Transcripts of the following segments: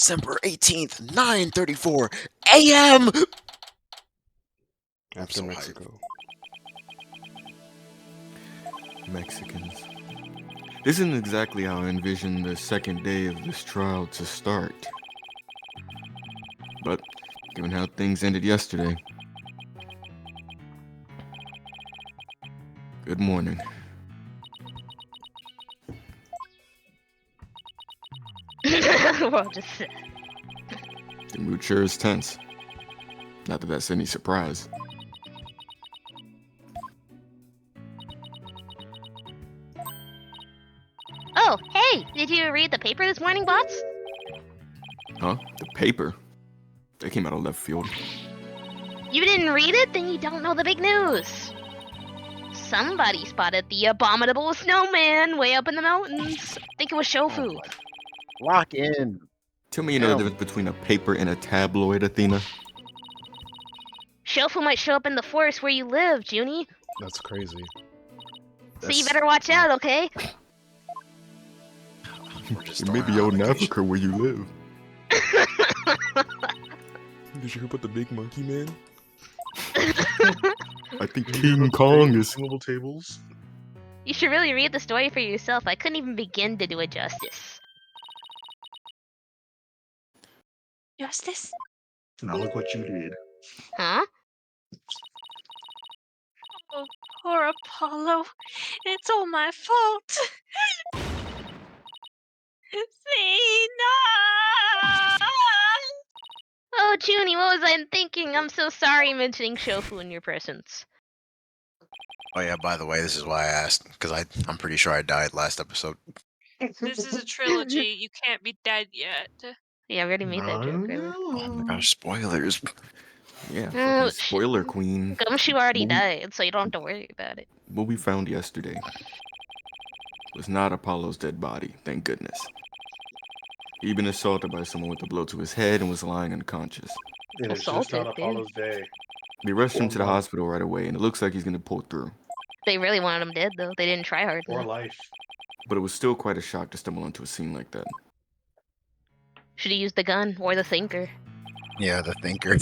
December 18th, 9:34 a.m. After so Mexico. Mexicans. This isn't exactly how I envisioned the second day of this trial to start. But, given how things ended yesterday... Good morning. Well, just The mood sure is tense. Not that that's any surprise. Oh, hey! Did you read the paper this morning, boss? Huh? The paper? That came out of left field. You didn't read it? Then you don't know the big news. Somebody spotted the abominable snowman way up in the mountains. I think it was Shofu. Lock in. Tell me you know the difference between a paper and a tabloid, Athena? Shofu might show up in the forest where you live, Junie. That's crazy. So you better watch out, okay? It may be out in Africa where you live. Did you hear about the big monkey man? I think King Kong is... Single tables? You should really read the story for yourself. I couldn't even begin to do it justice. Justice? Now look what you did. Huh? Oh, poor Apollo. It's all my fault. See, no! Oh, Junie, what was I thinking? I'm so sorry mentioning Shofu in your presence. Oh yeah, by the way, this is why I asked, because I'm pretty sure I died last episode. This is a trilogy. You can't be dead yet. Yeah, I already made that joke earlier. Oh my gosh, spoilers. Yeah, Oh, fucking spoiler queen. Gumshoe already Well, died, so you don't have to worry about it. What we found yesterday was not Apollo's dead body, thank goodness. He'd been assaulted by someone with a blow to his head and was lying unconscious. And it's just Assaulted, not dude. Apollo's day. They rushed him to the hospital right away, and it looks like he's gonna pull through. They really wanted him dead, though. They didn't try hard. Or life. But it was still quite a shock to stumble onto a scene like that. Should have used the gun or the thinker. Yeah, the thinker.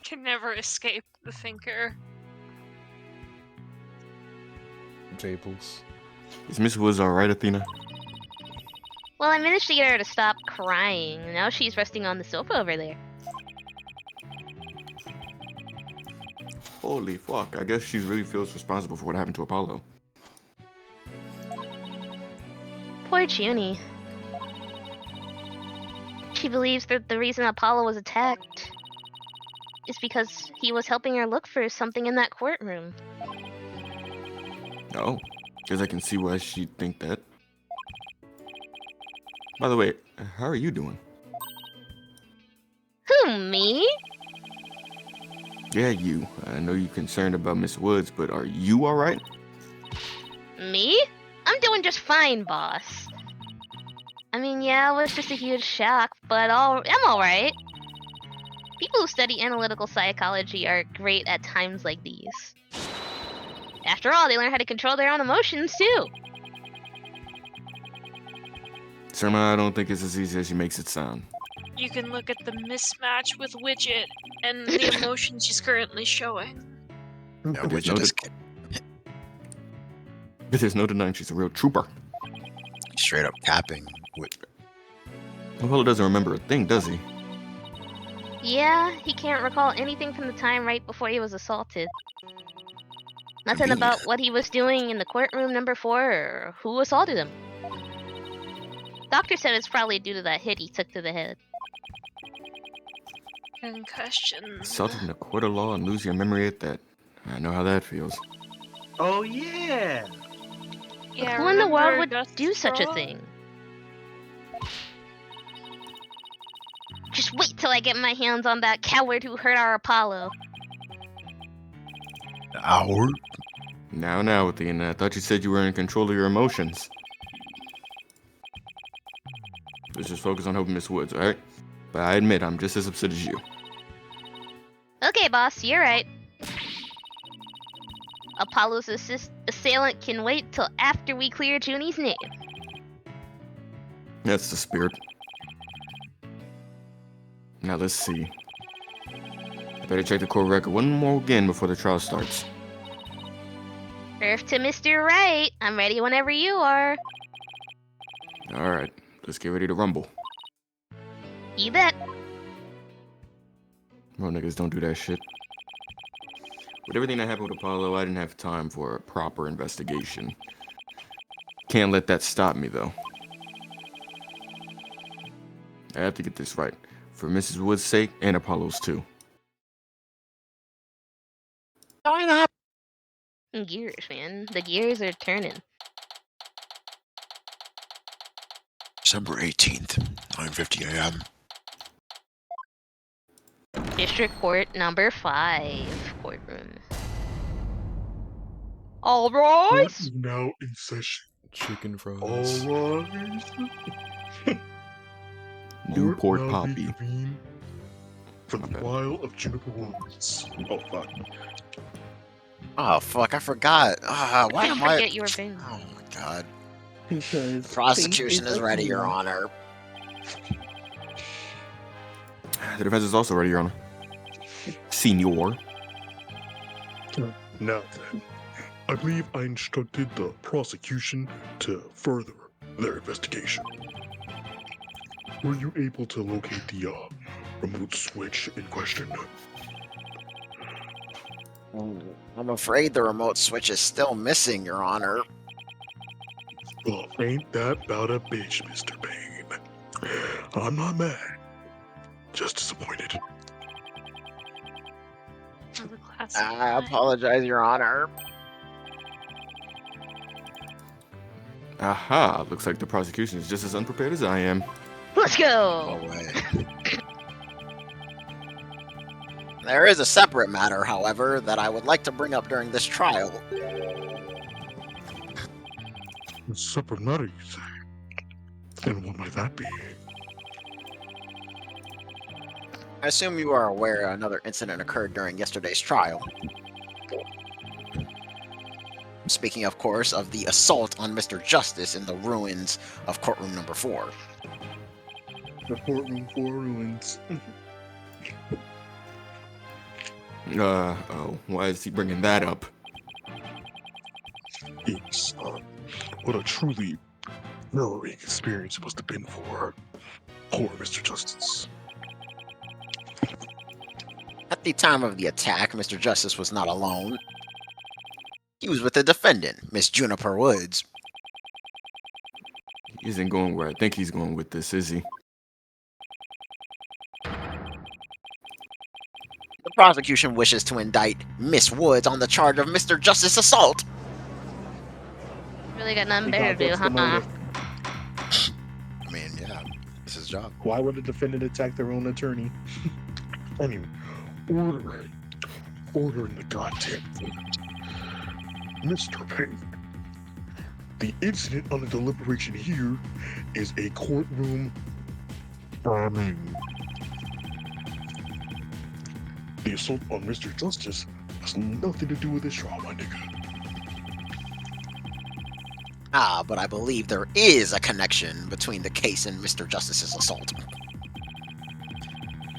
Can never escape the thinker. Tables. Is Miss Woods alright, Athena? Well, I managed to get her to stop crying. Now she's resting on the sofa over there. Holy fuck, I guess she really feels responsible for what happened to Apollo. Poor Junie. She believes that the reason Apollo was attacked is because he was helping her look for something in that courtroom. Oh, guess I can see why she'd think that. By the way, how are you doing? Who, me? Yeah, you. I know you're concerned about Miss Woods, but are you alright? Me? I'm doing just fine, boss. I mean, yeah, it was just a huge shock, but I'm alright. People who study analytical psychology are great at times like these. After all, they learn how to control their own emotions, too. Somehow I don't think it's as easy as she makes it sound. You can look at the mismatch with Widget and the emotion she's currently showing. Yeah, But there's Widget no is But there's no denying she's a real trooper. straight up capping. Apollo doesn't remember a thing, does he? Yeah, he can't recall anything from the time right before he was assaulted. Nothing about what he was doing in the courtroom number 4 or who assaulted him. Doctor said it's probably due to that hit he took to the head. Concussion. Assaulted in a court of law and lose your memory at that. I know how that feels. Oh yeah. Yeah, Who in the world remember would Dust do such a Straw? thing? Just wait till I get my hands on that coward who hurt our Apollo. Hour? Now, Athena, I thought you said you were in control of your emotions. Let's just focus on helping Miss Woods, alright? But I admit, I'm just as upset as you. Okay, boss, you're right. Apollo's assailant can wait till after we clear Junie's name. That's the spirit. Now let's see. I better check the court record one more again before the trial starts. Earth to Mr. Wright. I'm ready whenever you are. Alright, let's get ready to rumble. You bet. Well, niggas don't do that shit. With everything that happened with Apollo, I didn't have time for a proper investigation. Can't let that stop me, though. I have to get this right. For Mrs. Wood's sake, and Apollo's too. Gears, man. The gears are turning. December 18th, 9:50 a.m. District Court number 5 courtroom. All Court rise. is now in session. Chicken fries. All rise. Newport Court now Poppy. reconvene for the My bad. trial of Juniper Woods. Oh, fuck. Oh fuck, I forgot. Why am I? Forget your thing. Oh my god. Because Prosecution Phaith is ready, Your a Honor. The defense is also ready, Your Honor. Senor. Now then, I believe I instructed the prosecution to further their investigation. Were you able to locate the remote switch in question? I'm afraid the remote switch is still missing, Your Honor. Well, ain't that about a bitch, Mr. Payne? I'm not mad, just disappointed. Oh, the classic I line. apologize, Your Honor. Aha, looks like the prosecution is just as unprepared as I am. Let's No go. way. There is a separate matter, however, that I would like to bring up during this trial. A separate matter, you say? And what might that be? I assume you are aware another incident occurred during yesterday's trial. Speaking, of course, of the assault on Mr. Justice in the ruins of courtroom number 4. The courtroom for ruins. Oh, why is he bringing that up? Yes, what a truly harrowing experience it must have been for poor Mr. Justice. At the time of the attack, Mr. Justice was not alone. He was with the defendant, Miss Juniper Woods. He isn't going where I think he's going with this, is he? The prosecution wishes to indict Miss Woods on the charge of Mr. Justice assault. Really got nothing God, better to do, what's the huh? motive? I mean, yeah, it's his job. Why would a defendant attack their own attorney? I mean, ordering the goddamn thing. Mr. Payne, the incident under deliberation here is a courtroom bombing. The assault on Mr. Justice has nothing to do with this trial, my nigga. Ah, but I believe there is a connection between the case and Mr. Justice's assault.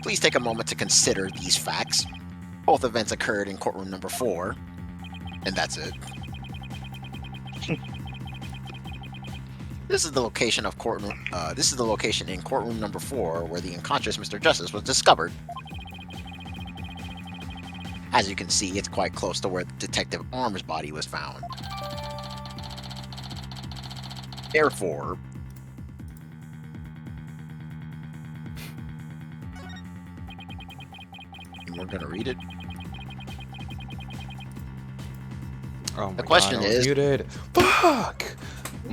Please take a moment to consider these facts. Both events occurred in courtroom number 4, and that's it. This is the location of courtroom. This is the location in courtroom number 4 where the unconscious Mr. Justice was discovered. As you can see, it's quite close to where Detective Arm's body was found. Therefore, and we're gonna read it. Oh my The question God, I was is- muted. Fuck.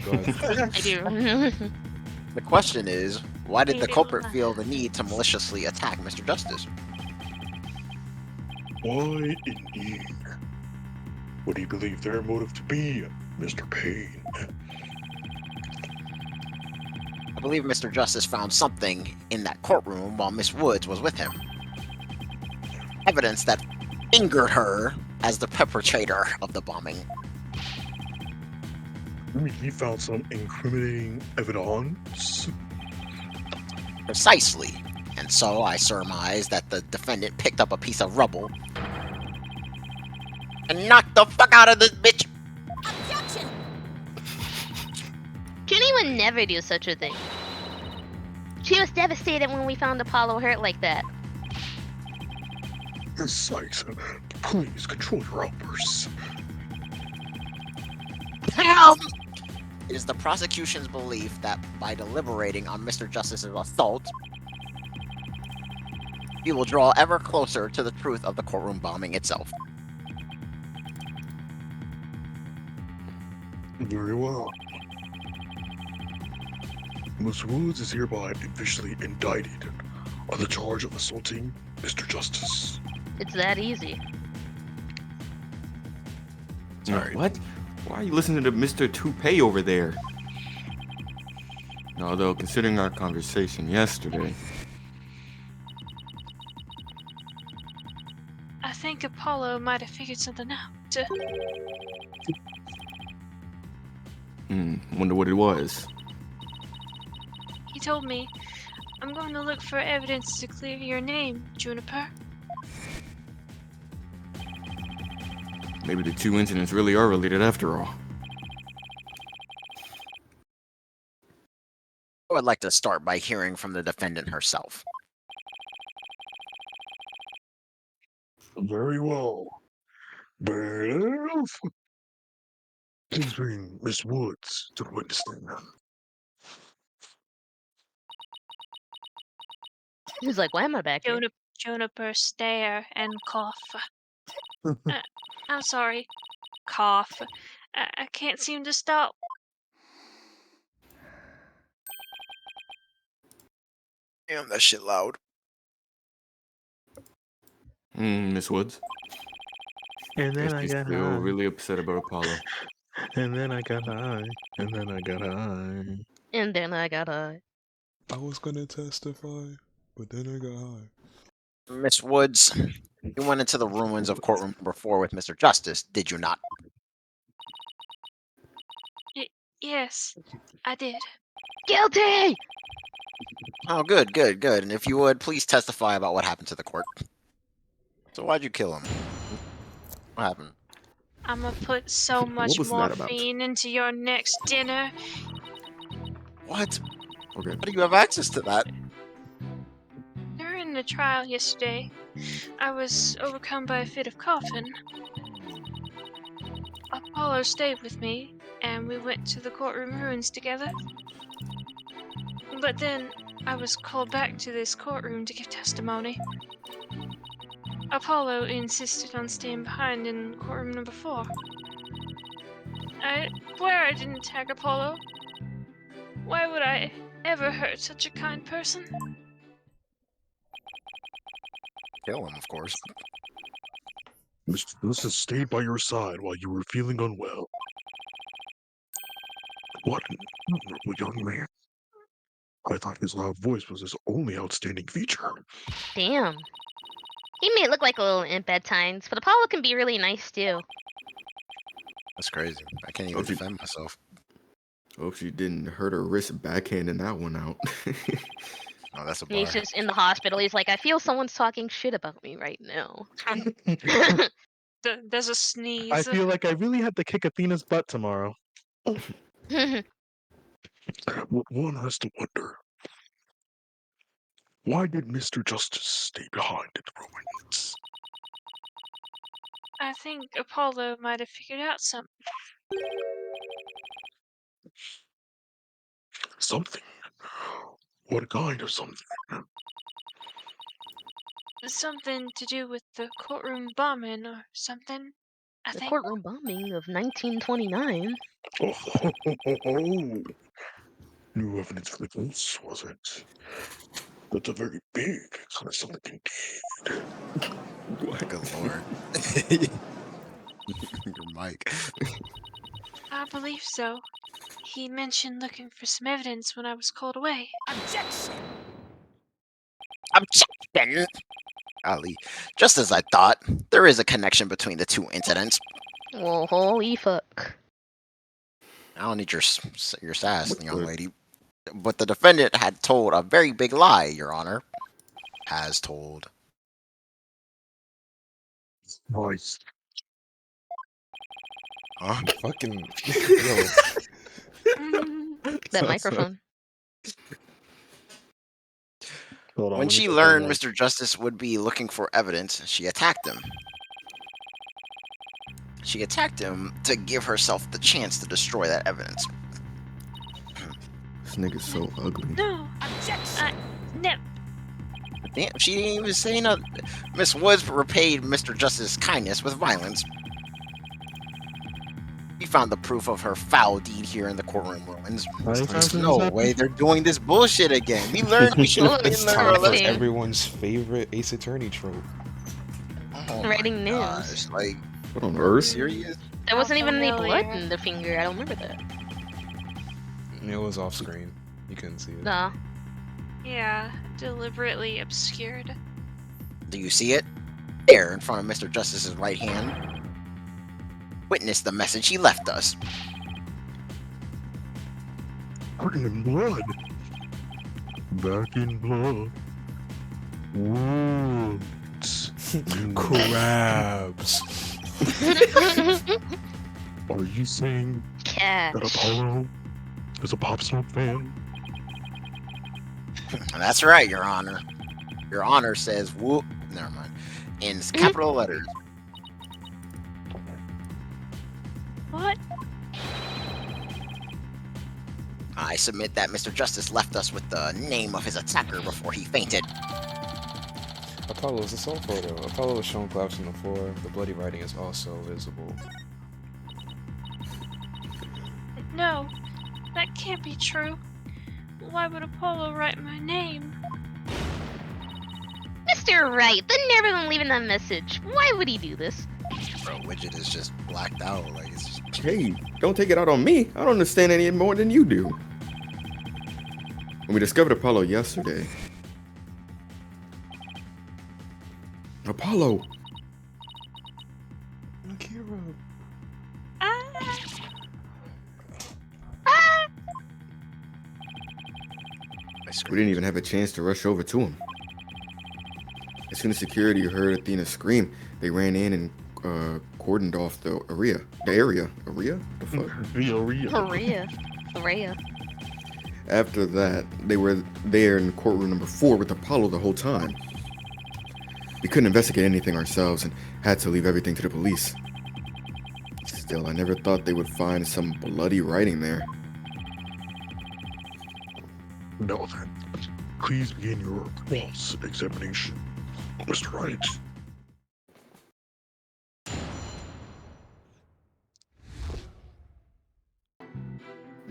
Go ahead. I do. The question is, why did the Maybe culprit not. feel the need to maliciously attack Mr. Justice? Why indeed? What do you believe their motive to be, Mr. Payne? I believe Mr. Justice found something in that courtroom while Miss Woods was with him. Evidence that fingered her as the perpetrator of the bombing. You mean he found some incriminating evidence? Precisely. And so I surmise that the defendant picked up a piece of rubble and knocked the fuck out of this bitch. Junie would never do such a thing. She was devastated when we found Apollo hurt like that. Miss Sykes, please control your outbursts. It is the prosecution's belief that by deliberating on Mr. Justice's assault, he will draw ever closer to the truth of the courtroom bombing itself. Very well. Miss Woods is hereby officially indicted on the charge of assaulting Mr. Justice. It's that easy. Sorry. What? Why are you listening to Mr. Toupee over there? Although, considering our conversation yesterday, I think Apollo might have figured something out. wonder what it was. He told me, I'm going to look for evidence to clear your name, Juniper. Maybe the two incidents really are related after all. I would like to start by hearing from the defendant herself. Very well. Please bring Miss Woods to the witness stand. He's like, why am I back here? Juniper stare and cough. I'm sorry. Cough. I can't seem to stop. Damn, that shit loud. Miss Woods. And then Guess I she's got still high. really upset about Apollo. And then I got high. And then I got high. And then I got a... I was gonna testify, but then I got high. Miss Woods, you went into the ruins of courtroom number 4 with Mr. Justice, did you not? Yes, I did. Guilty! Oh, good, good, good. And if you would, please testify about what happened to the court. So why'd you kill him? What happened? I'm gonna put so much was that about? morphine into your next dinner. What? Okay. How do you have access to that? During the trial yesterday, I was overcome by a fit of coughing. Apollo stayed with me, and we went to the courtroom ruins together. But then, I was called back to this courtroom to give testimony. Apollo insisted on staying behind in courtroom number 4. I swear I didn't attack Apollo. Why would I ever hurt such a kind person? Kill him, of course. Mr. Justice stayed by your side while you were feeling unwell. What an admirable young man. I thought his loud voice was his only outstanding feature. Damn. He may look like a little imp at times, but Apollo can be really nice too. That's crazy. I can't even Okay. defend myself. Hope she didn't hurt her wrist backhanding that one out. Oh, that's a And he's bar. just in the hospital. He's like, I feel someone's talking shit about me right now. There's a sneeze. I feel like I really had to kick Athena's butt tomorrow. One has to wonder, why did Mr. Justice stay behind in the ruins? I think Apollo might have figured out something. Something? What kind of something? Something to do with the courtroom bombing or something, I The think. courtroom bombing of 1929. Oh. New evidence for the case, was it? That's a very big kind of something indeed. Good lord. Your mic. I believe so. He mentioned looking for some evidence when I was called away. Objection! Ali, just as I thought, there is a connection between the two incidents. Well, holy fuck. I don't need your sass, What young the- lady. But the defendant had told a very big lie, Your Honor. Has told. Nice. Huh? Fucking yo. That microphone. Hold on, When let me she take learned that Mr. Justice would be looking for evidence, she attacked him. She attacked him to give herself the chance to destroy that evidence. This nigga's so ugly. No. No. Damn, she didn't even say nothing. Miss Woods repaid Mr. Justice's kindness with violence. We found the proof of her foul deed here in the courtroom ruins. How many times did this No happen? way, they're doing this bullshit again. We learned we should have It's learned time our for lesson. everyone's favorite Ace Attorney trope. Oh my Writing news. gosh, like, What on are we earth? serious? There wasn't even any blood Familiar. in the finger. I don't remember that. It was off screen. You couldn't see it. Nah. Yeah, deliberately obscured. Do you see it? There, in front of Mr. Justice's right hand. Witness the message he left us. Written in blood. Back in blood. Words. Crabs. Are you saying Cash. that Apollo is a Pop Smoke fan? That's right, Your Honor. Your Honor says whoop. Never mind. In capital letters. What? I submit that Mr. Justice left us with the name of his attacker before he fainted. Apollo's assault photo. Apollo is shown collapsed on the floor. The bloody writing is also visible. No. That can't be true. Why would Apollo write my name? Mr. Wright, the nerve of him leaving that message. Why would he do this? Bro, Widget is just blacked out. Like, it's just... Hey, don't take it out on me. I don't understand any more than you do. When we discovered Apollo yesterday. Apollo! Akira. Ah! We didn't even have a chance to rush over to him. As soon as security heard Athena scream, they ran in and cordoned off the area. The area? Area? The fuck? Maria. Maria. After that, they were there in courtroom number 4 with Apollo the whole time. We couldn't investigate anything ourselves and had to leave everything to the police. Still, I never thought they would find some bloody writing there. Now then, please begin your cross-examination, Mr. Wright.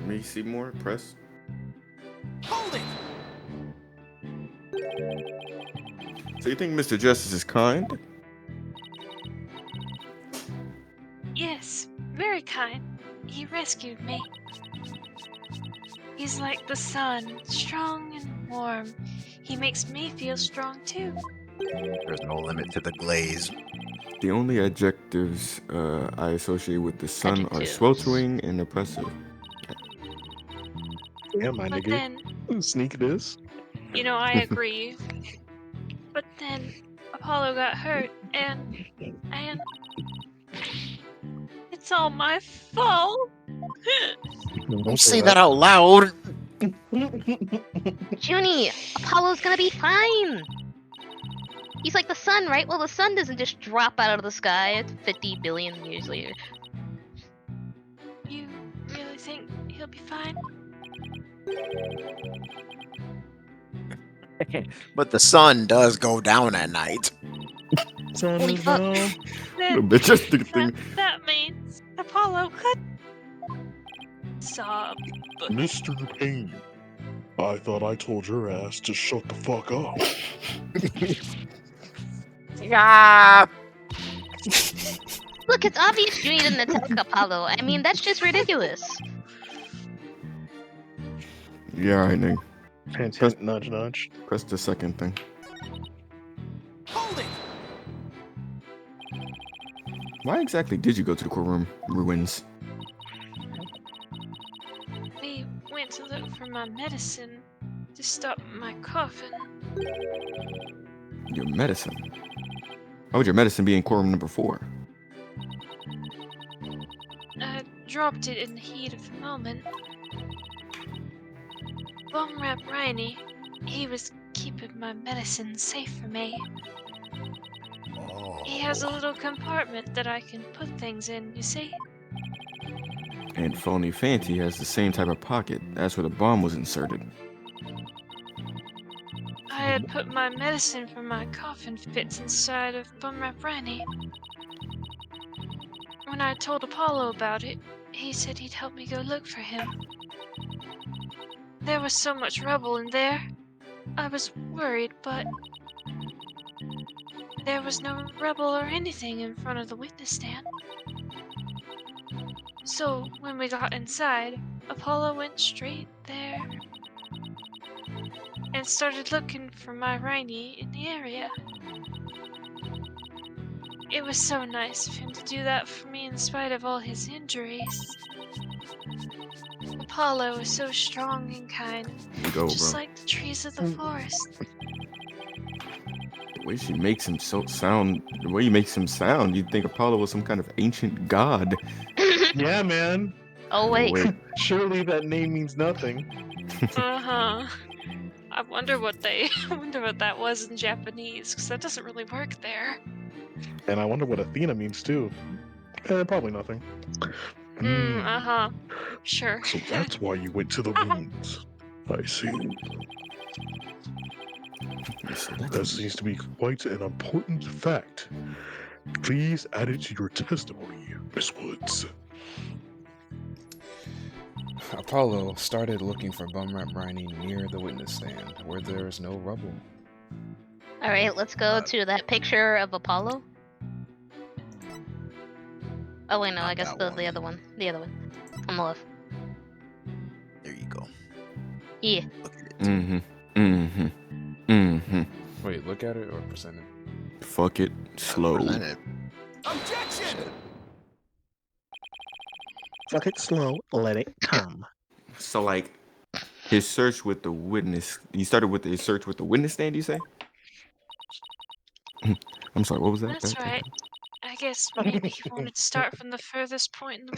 May you see more? Press. Hold it! So you think Mr. Justice is kind? Yes, very kind. He rescued me. He's like the sun, strong and warm. He makes me feel strong too. There's no limit to the glaze. The only adjectives I associate with the sun are Adjectives. sweltering and oppressive. Yeah, my But nigga. then, Sneak this. you know, I agree. But then Apollo got hurt and it's all my fault. Don't say that out loud! Junie, Apollo's gonna be fine. He's like the sun, right? Well, the sun doesn't just drop out of the sky 50 billion years later. You really think he'll be fine? But the sun does go down at night. Holy fuck. The Then majestic thing. that means Apollo could sob. Mr. Payne, I thought I told your ass to shut the fuck up. Yeah. Look, it's obvious Junie didn't attack Apollo. I mean, that's just ridiculous. Yeah, I know. Hint, hint, nudge, nudge. Press the second thing. Hold it! Why exactly did you go to the courtroom ruins? my medicine to stop my coughing. Your medicine? How would your medicine be in courtroom number 4? I dropped it in the heat of the moment. Bum Rap Riney, he was keeping my medicine safe for me. He has a little compartment that I can put things in, you see? And Phony Fancy has the same type of pocket. That's where the bomb was inserted. I had put my medicine for my coughing fits inside of Bum Rap Riney. When I told Apollo about it, he said he'd help me go look for him. There was so much rubble in there. I was worried, but there was no rubble or anything in front of the witness stand. So when we got inside, Apollo went straight there and started looking for my Riney in the area. It was so nice of him to do that for me in spite of all his injuries. Apollo is so strong and kind, You go, just bro. like the trees of the forest. The way she makes him sound, the way he makes him sound, you'd think Apollo was some kind of ancient god. Yeah, man. Oh wait. Surely that name means nothing. Uh-huh. I wonder what that was in Japanese, because that doesn't really work there. And I wonder what Athena means too. Probably nothing. Uh-huh. Sure. So that's why you went to the ruins. I see. So That that's seems to be quite an important fact. Please add it to your testimony, Miss Woods. Apollo started looking for Bumrap Briney near the witness stand, where there is no rubble. All right, let's go to that picture of Apollo. Oh wait, no, I Not guess that the one. other one. The other one. On the left. There you go. Yeah. Look at it. Mm-hmm. Mm-hmm. Mm-hmm. Wait, look at it or present it? Fuck it. Slow. Present it. Fuck it slow, let it come. So like his search with the witness, he started with his search with the witness stand, you say? I'm sorry, what was that? That's right. I guess maybe he wanted to start from the furthest point in the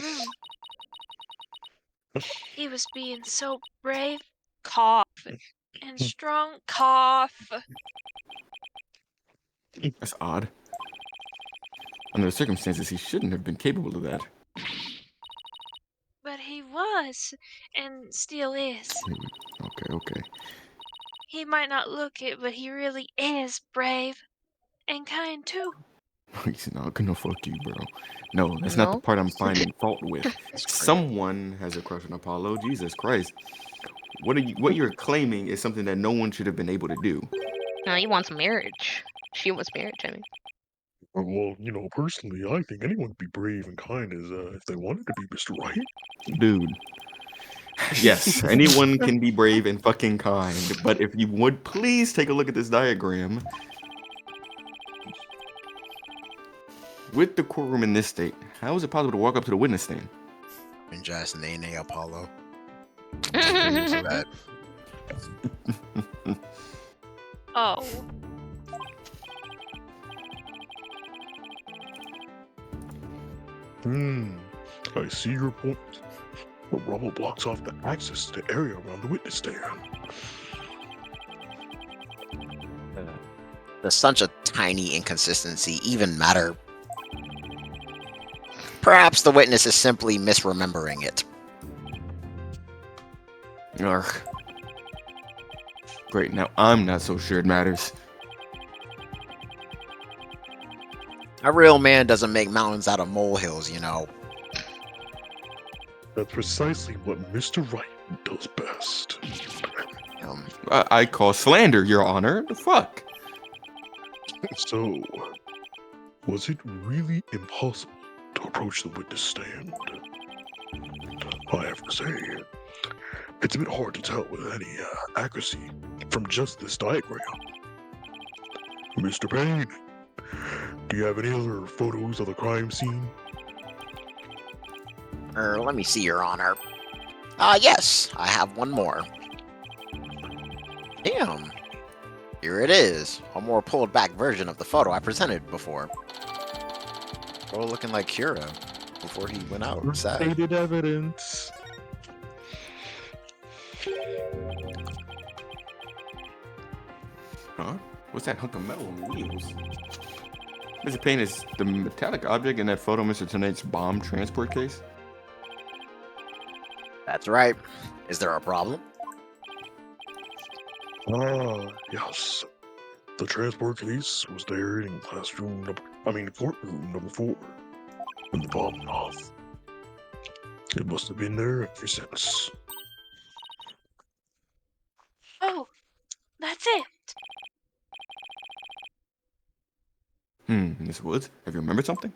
room. He was being so brave, cough, and strong, cough. That's odd. Under the circumstances, he shouldn't have been capable of that. But he was, and still is. Okay. He might not look it, but he really is brave. And kind too. He's not gonna fuck you, bro. No, that's not the No? part I'm finding fault with. That's crazy. Someone has a crush on Apollo. Jesus Christ. What you're claiming is something that no one should have been able to do. No, he wants marriage. She wants marriage, I mean. Well, personally, I think anyone could be brave and kind as if they wanted to be Mr. Wright. Dude. Yes, anyone can be brave and fucking kind, but if you would please take a look at this diagram. With the courtroom in this state, how is it possible to walk up to the witness stand? And just Nene Apollo. Oh. I see your point. The rubble blocks off the access to the area around the witness stand. Does such a tiny inconsistency even matter? Perhaps the witness is simply misremembering it. Ugh. Great, now I'm not so sure it matters. A real man doesn't make mountains out of molehills, you know. That's precisely what Mr. Wright does best. I call slander, Your Honor. The fuck? So, was it really impossible to approach the witness stand? I have to say, it's a bit hard to tell with any accuracy from just this diagram. Mr. Payne, do you have any other photos of the crime scene? Let me see, Your Honor. Yes, I have one more. Damn. Here it is. A more pulled back version of the photo I presented before. Bro looking like Kira before he went out. Sad. Stated evidence. Huh? What's that hunk of metal on the wheels? Mr. Payne, is the metallic object in that photo Mr. Tonight's bomb transport case? That's right. Is there a problem? Yes. The transport case was there in courtroom number 4. When the bomb went off. It must have been there ever since. Oh, that's it. Miss Woods, have you remembered something?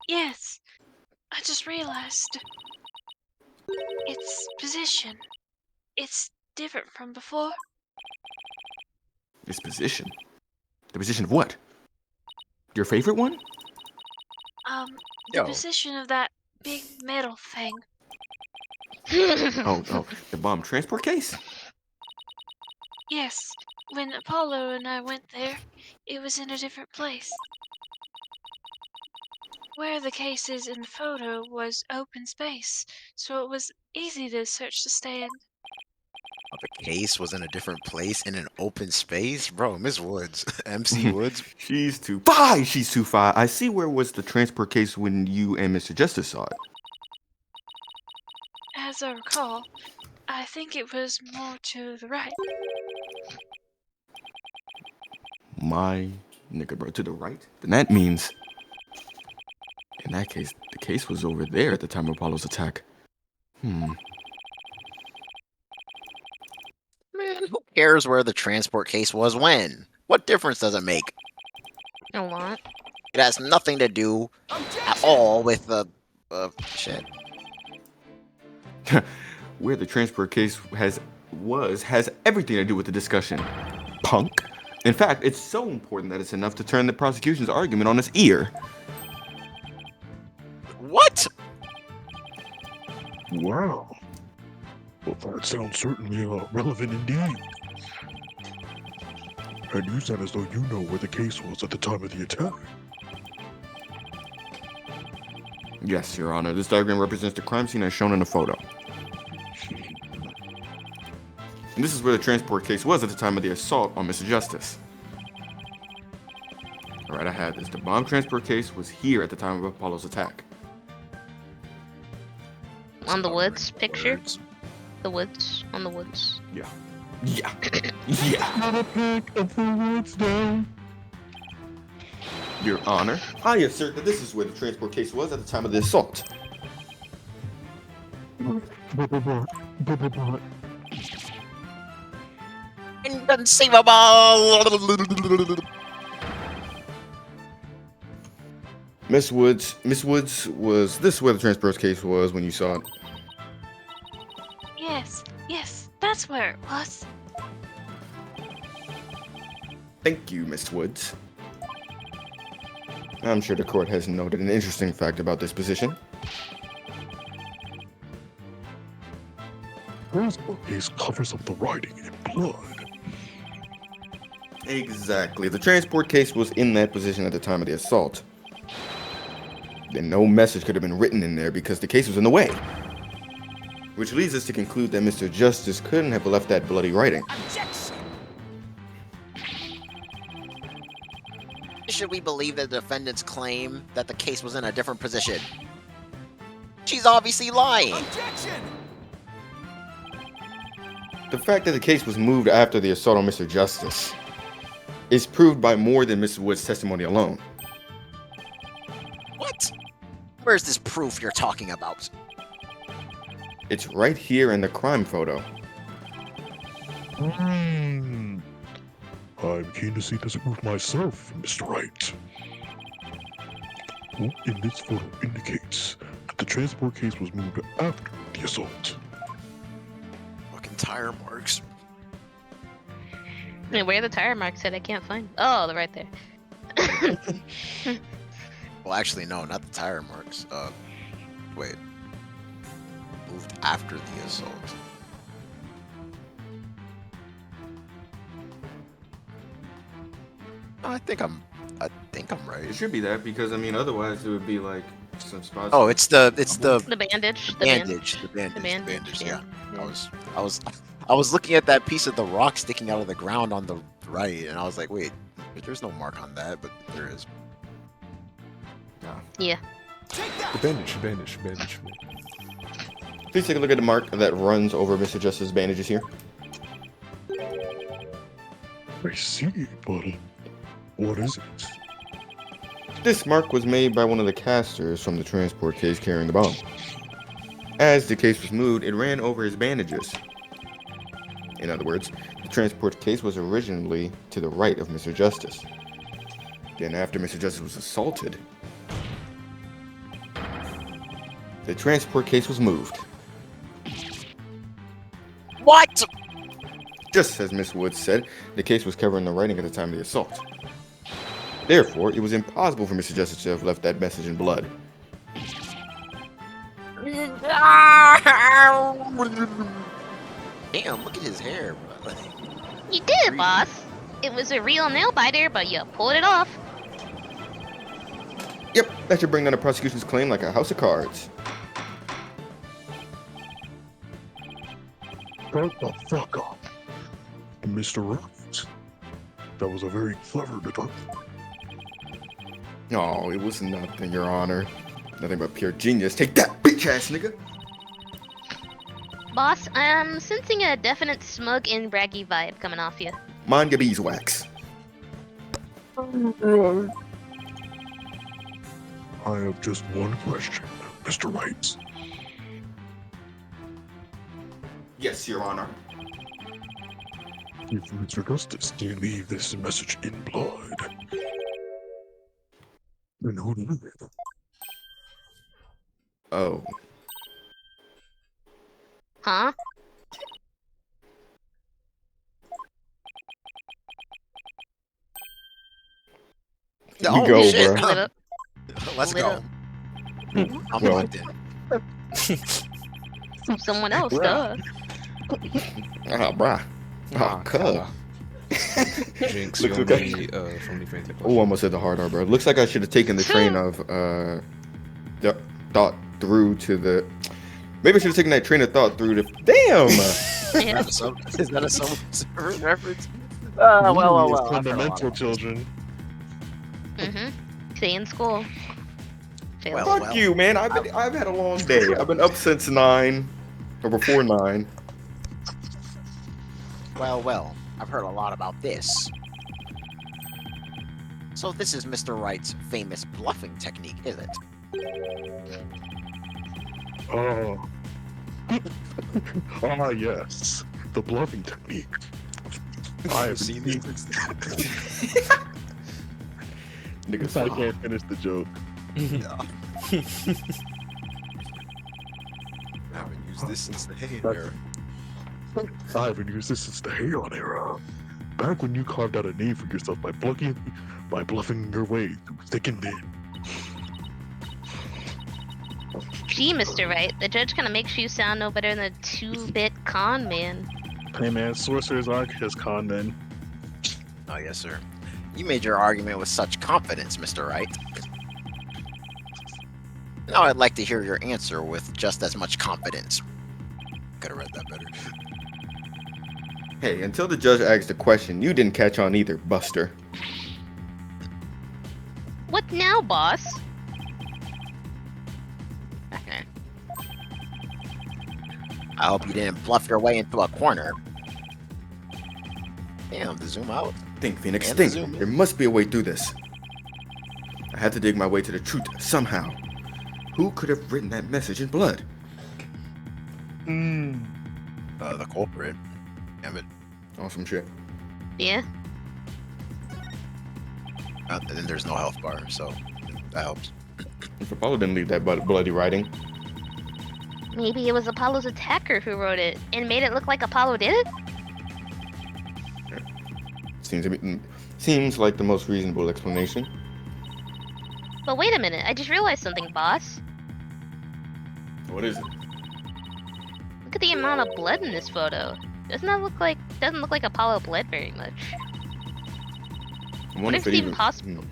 Yes. I just realized. Its position. It's different from before. This position? The position of what? Your favorite one? The Yo. position of that big metal thing. Oh, the bomb transport case? Yes. When Apollo and I went there, it was in a different place. Where the case is in the photo was open space, so it was easy to search the stand. The case was in a different place in an open space? Bro, Miss Woods. MC Woods? She's too fine. She's too fine. I see where was the transport case when you and Mr. Justice saw it. As I recall, I think it was more to the right. My nigga, bro, to the right? Then that means, in that case, the case was over there at the time of Apollo's attack. Man, who cares where the transport case was when? What difference does it make? A lot. It has nothing to do at all with the shit. Where the transport case has everything to do with the discussion. Punk. In fact, it's so important that it's enough to turn the prosecution's argument on its ear. What? Wow. Well, that sounds certainly relevant indeed. And you said as though you know where the case was at the time of the attack. Yes, Your Honor. This diagram represents the crime scene as shown in the photo. And this is where the transport case was at the time of the assault on Mr. Justice. Alright, I had this. The bomb transport case was here at the time of Apollo's attack. On the woods picture? The woods. On the woods. Yeah. Yeah. Not a pick of the woods down. Your Honor, I assert that this is where the transport case was at the time of the assault. Inconceivable! Miss Woods, was this where the transport case was when you saw it? Yes, that's where it was. Thank you, Miss Woods. I'm sure the court has noted an interesting fact about this position. Transport case covers up the writing in blood. Exactly. The transport case was in that position at the time of the assault. Then no message could have been written in there because the case was in the way. Which leads us to conclude that Mr. Justice couldn't have left that bloody writing. Should we believe the defendant's claim that the case was in a different position? She's obviously lying. The fact that the case was moved after the assault on Mr. Justice is proved by more than Mr. Wood's testimony alone. What? Where's this proof you're talking about? It's right here in the crime photo. I'm keen to see this proof myself, Mr. Wright. What in this photo indicates that the transport case was moved after the assault? Fucking tire marks. Wait, where are the tire marks at? I can't find. Oh, they're right there. Well, actually, no, not the tire marks. Wait. Moved after the assault. I think I'm It right. should be that because I mean, otherwise it would be like some spots. Oh, it's the The bandage. The bandage. The bandage. bandage. Yeah. Yeah. I was looking at that piece of the rock sticking out of the ground on the right, and I was like, wait, there's no mark on that, but there is. Yeah. The bandage. Please take a look at the mark that runs over Mr. Justice's bandages here. I see, but what is it? This mark was made by one of the casters from the transport case carrying the bomb. As the case was moved, it ran over his bandages. In other words, the transport case was originally to the right of Mr. Justice. Then after Mr. Justice was assaulted, the transport case was moved. What? Just as Miss Woods said, the case was covering the writing at the time of the assault. Therefore, it was impossible for Mr. Justice to have left that message in blood. Damn, look at his hair, bro. You did it, boss. It was a real nail biter, but you pulled it off. Yep, that should bring down the prosecution's claim like a house of cards. Shut the fuck up. Mr. Wright. That was a very clever deduction. No, it was nothing, Your Honor. Nothing but pure genius. Take that, bitch ass nigga! Boss, I'm sensing a definite smug and braggy vibe coming off you. Mind your beeswax. I have just one question, Mr. Wright. Yes, Your Honor. If Mr. Justice didn't leave this message in blood, then who did it? Oh. Huh? You go, shit. bro. Lit up. Let's Lit go. up. I'm Well. locked in. Someone else, Bruh. duh. Ah, bruh. Oh, cuz. Jinx, Looks you okay. only from the Phaith. Oh, almost said the hard R, bro. Looks like I should have taken the train of thought through to the. Maybe I should have taken that train of thought through to. Damn! Yeah. Is that a Subway reference? It's I've heard a lot fundamental, about children. Stay in school. Fail. Well, Fuck you, man. I've had a long day. I've been up since 9 or before 9. Well, I've heard a lot about this. So this is Mr. Wright's famous bluffing technique, is it? Oh. Ah, yes. The bluffing technique. I have seen seen this. Nigga, I can't finish the joke. I haven't used this since the Hay era. I haven't used this since the Hay-On era. Back when you carved out a name for yourself by bluffing your way through thick and thin. Gee, Mr. Wright, the judge kind of makes you sound no better than a 2-bit con man. Hey man, sorcerers aren't just con men. Oh, yes, sir. You made your argument with such confidence, Mr. Wright. Now I'd like to hear your answer with just as much confidence. Could have read that better. Hey, until the judge asked a question, you didn't catch on either, Buster. What now, boss? Okay. I hope you didn't bluff your way into a corner. Damn, the zoom out. Think, Phoenix, And think. zoom in. There must be a way through this. I had to dig my way to the truth somehow. Who could have written that message in blood? The culprit. Damn it. Awesome shit. Yeah. And then there's no health bar, so that helps. If Apollo didn't leave that bloody writing, Maybe it was Apollo's attacker who wrote it and made it look like Apollo did it? seems like the most reasonable explanation. But wait a minute, I just realized something, boss. What is it? Look at the amount of blood in this photo. Doesn't look like Apollo bled very much. I What wonder if if it's it even possible?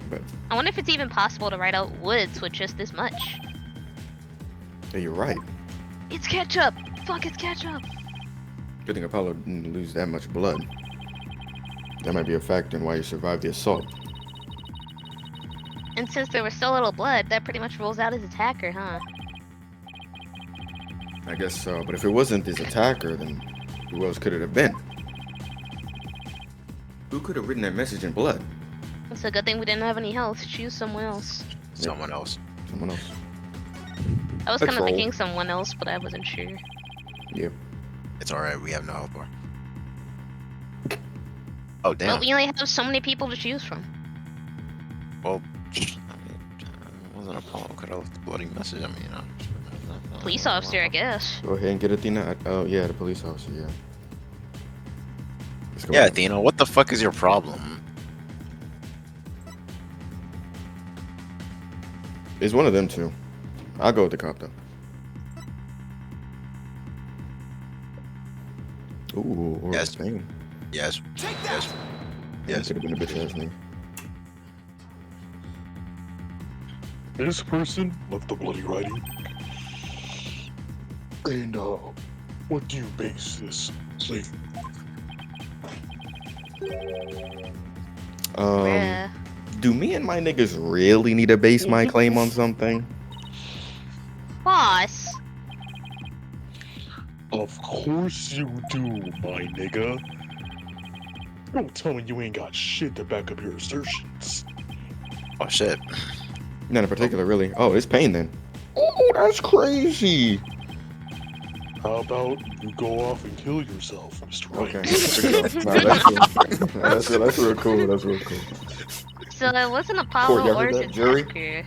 But I wonder if it's even possible to write out woods with just this much. yeah, you're right. It's ketchup! Fuck, it's ketchup! Good thing Apollo didn't lose that much blood. That might be a factor in why you survived the assault. And since there was so little blood, that pretty much rules out his attacker, huh? I guess so. But if it wasn't his attacker, then who else could it have been? Who could have written that message in blood? It's a good thing we didn't have any health. Choose someone else. Someone else. Someone else. I was kind of Patrol. thinking someone else, but I wasn't sure. Yeah. It's alright, we have no help bar. Oh, damn. But we only have so many people to choose from. Well, I mean, it wasn't Apollo. Could have left the bloody message. I mean, Police officer, I guess. Go ahead and get Athena. Oh, yeah, the police officer, yeah. Let's go Yeah, ahead. Athena, what the fuck is your problem? It's one of them two. I'll go with the cop, though. Ooh, or Yes. Spain. Yes. Yes. Yes. Could have been a bitch ass name. This person left the bloody writing. And what do you base this claim? Bruh. Do me and my niggas really need to base my claim on something? Boss! Of course you do, my nigga. Don't tell me you ain't got shit to back up your assertions. Oh, shit. None in particular, really. Oh, it's pain then. Oh, that's crazy. How about you go off and kill yourself, Mr. Wright? Okay. Nah, that's real cool. That's real cool. So it wasn't Court, Apollo y'all or heard his that? Jury? attacker.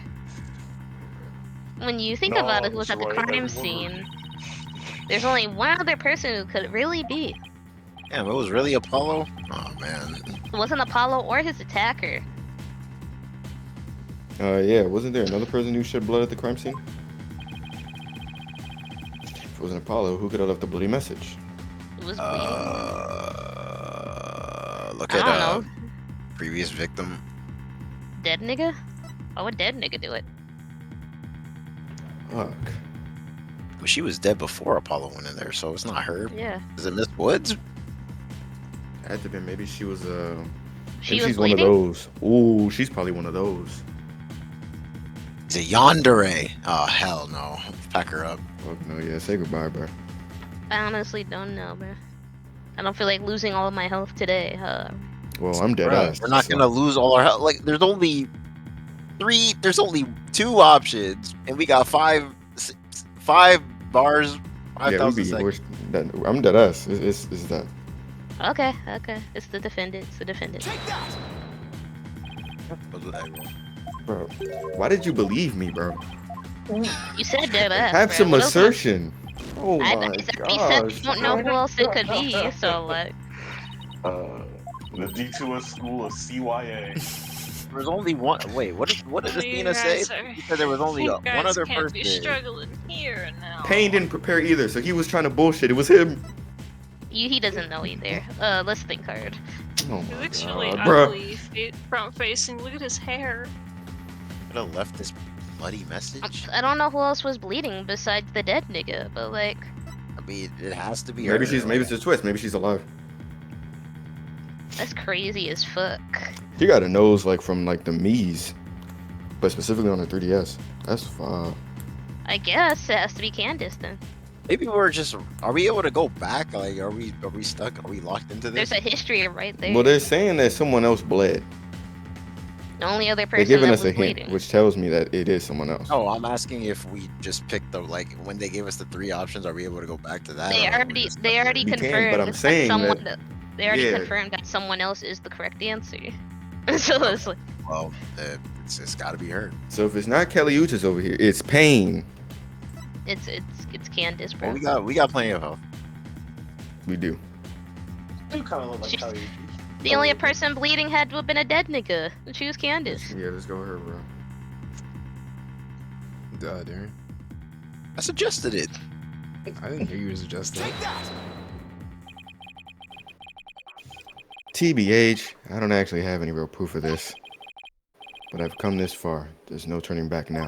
When you think Nah, about it, who was at the Mr. Wright, crime everyone scene, there's only one other person who could it really be. Damn, it was really Apollo? Oh, man. It wasn't Apollo or his attacker. Yeah, wasn't there another person who shed blood at the crime scene? If it wasn't Apollo, who could have left the bloody message? It was bleeding. Look I at don't know. previous victim. Dead nigga? Why would dead nigga do it? Fuck. Well, she was dead before Apollo went in there, so it's not her. Yeah. Is it Miss Woods? Had to have been. Maybe she was maybe She was she's one of bleeding? those. Ooh, she's probably one of those. Is it Yandere? Oh, hell no. Pack her up. Fuck no, yeah. Say goodbye, bro. I honestly don't know, bro. I don't feel like losing all of my health today. Well, I'm dead Bruh, ass. we're not so- gonna lose all our health. Like, there's only two options, and we got five bars, Yeah, 5,000 seconds. I'm dead ass. It's that. Okay. It's the defendant. It's the defendant. Bro, why did you believe me, bro? You said dead ass. Have bro. some What else was- assertion. Oh my You said you gosh. don't know who else it could be, so like. The D2S school of CYA. There's only one. Wait, what did You Athena guys say? are- He said there was only you one guys other can't be person. struggling here now. Payne didn't prepare either, so he was trying to bullshit. It was him. He doesn't know either. Let's think hard. Oh He my looks really god, bro. ugly, front facing. Look at his hair. Could have left this bloody message. I don't know who else was bleeding besides the dead nigga, but like, I mean, it has to be Maybe her. maybe it's a twist. Maybe she's alive. that's crazy as fuck. She got a nose like from like the Mii's, but specifically on the 3DS. That's fine. I guess it has to be Candace then. Maybe we're just. Are we able to go back? Like, are we stuck? Are we locked into this? There's a history right there. Well, they're saying that someone else bled. The only other They're person giving that us was a hint, bleeding. which tells me that it is someone else. Oh, I'm asking if we just picked the when they gave us the three options. Are we able to go back to that? They or are we already just they stuck already there? We can, confirmed but I'm that saying someone that- they already yeah. confirmed that someone else is the correct answer. So it's like, Well, it's got to be her. So if it's not Kelly Uchis over here, it's Payne. it's Candace, bro. Well, we got plenty of health. We do. You kind of look like She's- how you. The only person bleeding had to have been a dead nigga. And she was Candace. Yeah, let's go with her, bro. Darren. I suggested it. I didn't hear you suggest that. TBH, I don't actually have any real proof of this. But I've come this far. There's no turning back now.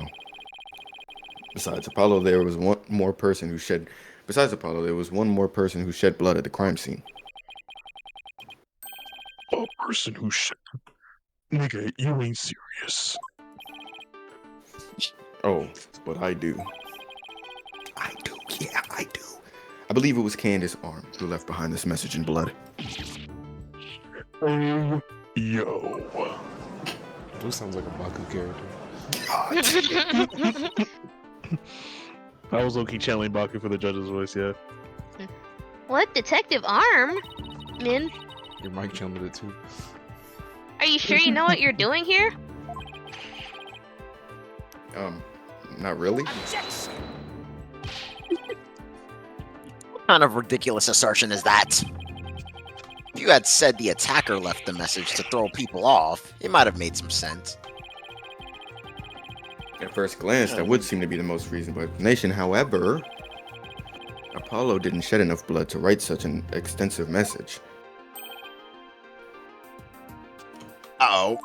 Besides Apollo, there was one more person who shed blood at the crime scene. A person who should. Nigga, you ain't serious. Oh, but I do. I do. Yeah, I do. I believe it was Candace's arm who left behind this message in blood. Oh, yo. Blue sounds like a Baku character. I was low-key channeling Baku for the judge's voice, yeah. What detective arm? Min, Your mic channeled it too. are you sure you know what you're doing here? Not really. What kind of ridiculous assertion is that? If you had said the attacker left the message to throw people off, it might have made some sense. At first glance, that would seem to be the most reasonable explanation. However, Apollo didn't shed enough blood to write such an extensive message. Uh-oh.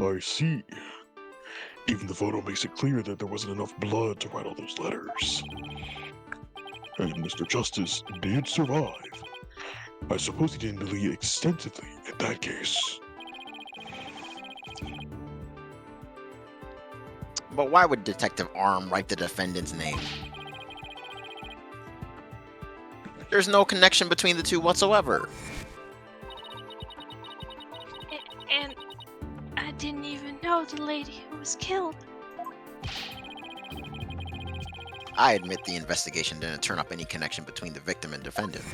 I see. Even the photo makes it clear that there wasn't enough blood to write all those letters. And Mr. Justice did survive. I suppose he didn't bleed extensively in that case. But why would Detective Arm write the defendant's name? There's no connection between the two whatsoever. And I didn't even know the lady who was killed. I admit the investigation didn't turn up any connection between the victim and defendant.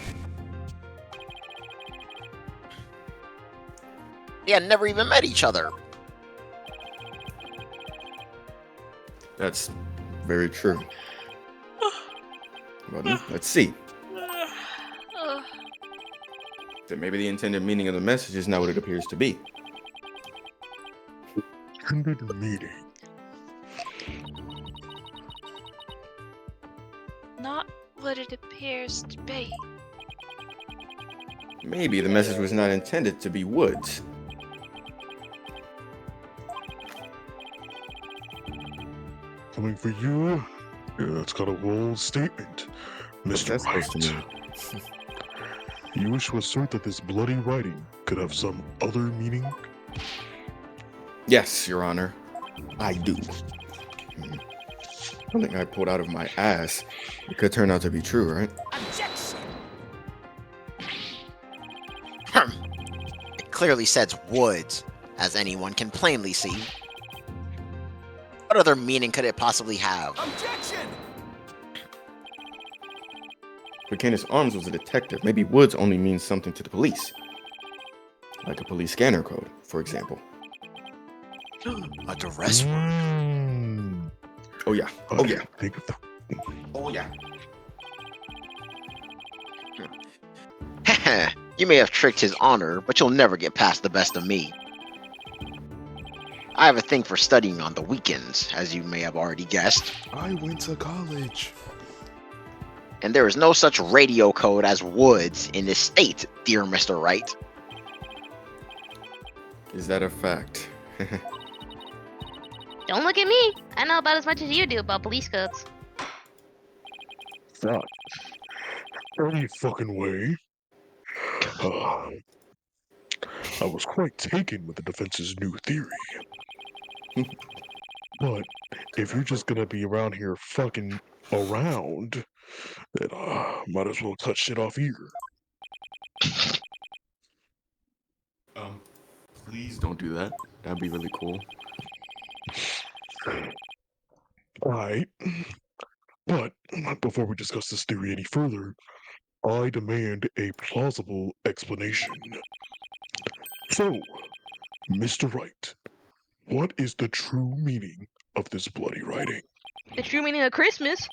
They had never even met each other. That's very true. But let's see. Then maybe the intended meaning of the message is not what it appears to be. Intended meaning. Not what it appears to be. Maybe the message was not intended to be Woods. Coming for you? Yeah, that's got a bold statement, What's Mr. that supposed to Wright. mean? You wish to assert that this bloody writing could have some other meaning? Yes, Your Honor. I do. Something I pulled out of my ass. It could turn out to be true, right? It clearly says Woods, as anyone can plainly see. What other meaning could it possibly have? But Candace Arms was a detective. Maybe Woods only means something to the police. Like a police scanner code, for example. A duress word. Oh yeah. I Oh yeah. Think of that. Oh yeah. You may have tricked his honor, but you'll never get past the best of me. I have a thing for studying on the weekends, as you may have already guessed. I went to college. And there is no such radio code as Woods in this state, dear Mr. Wright. Is that a fact? Don't look at me. I know about as much as you do about police codes. Fuck. Any fucking way. I was quite taken with the defense's new theory. But if you're just gonna be around here fucking around, then might as well cut shit off here. Please don't do that. That'd be really cool. Alright. But before we discuss this theory any further, I demand a plausible explanation. So, Mr. Wright, what is the true meaning of this bloody writing? The true meaning of Christmas.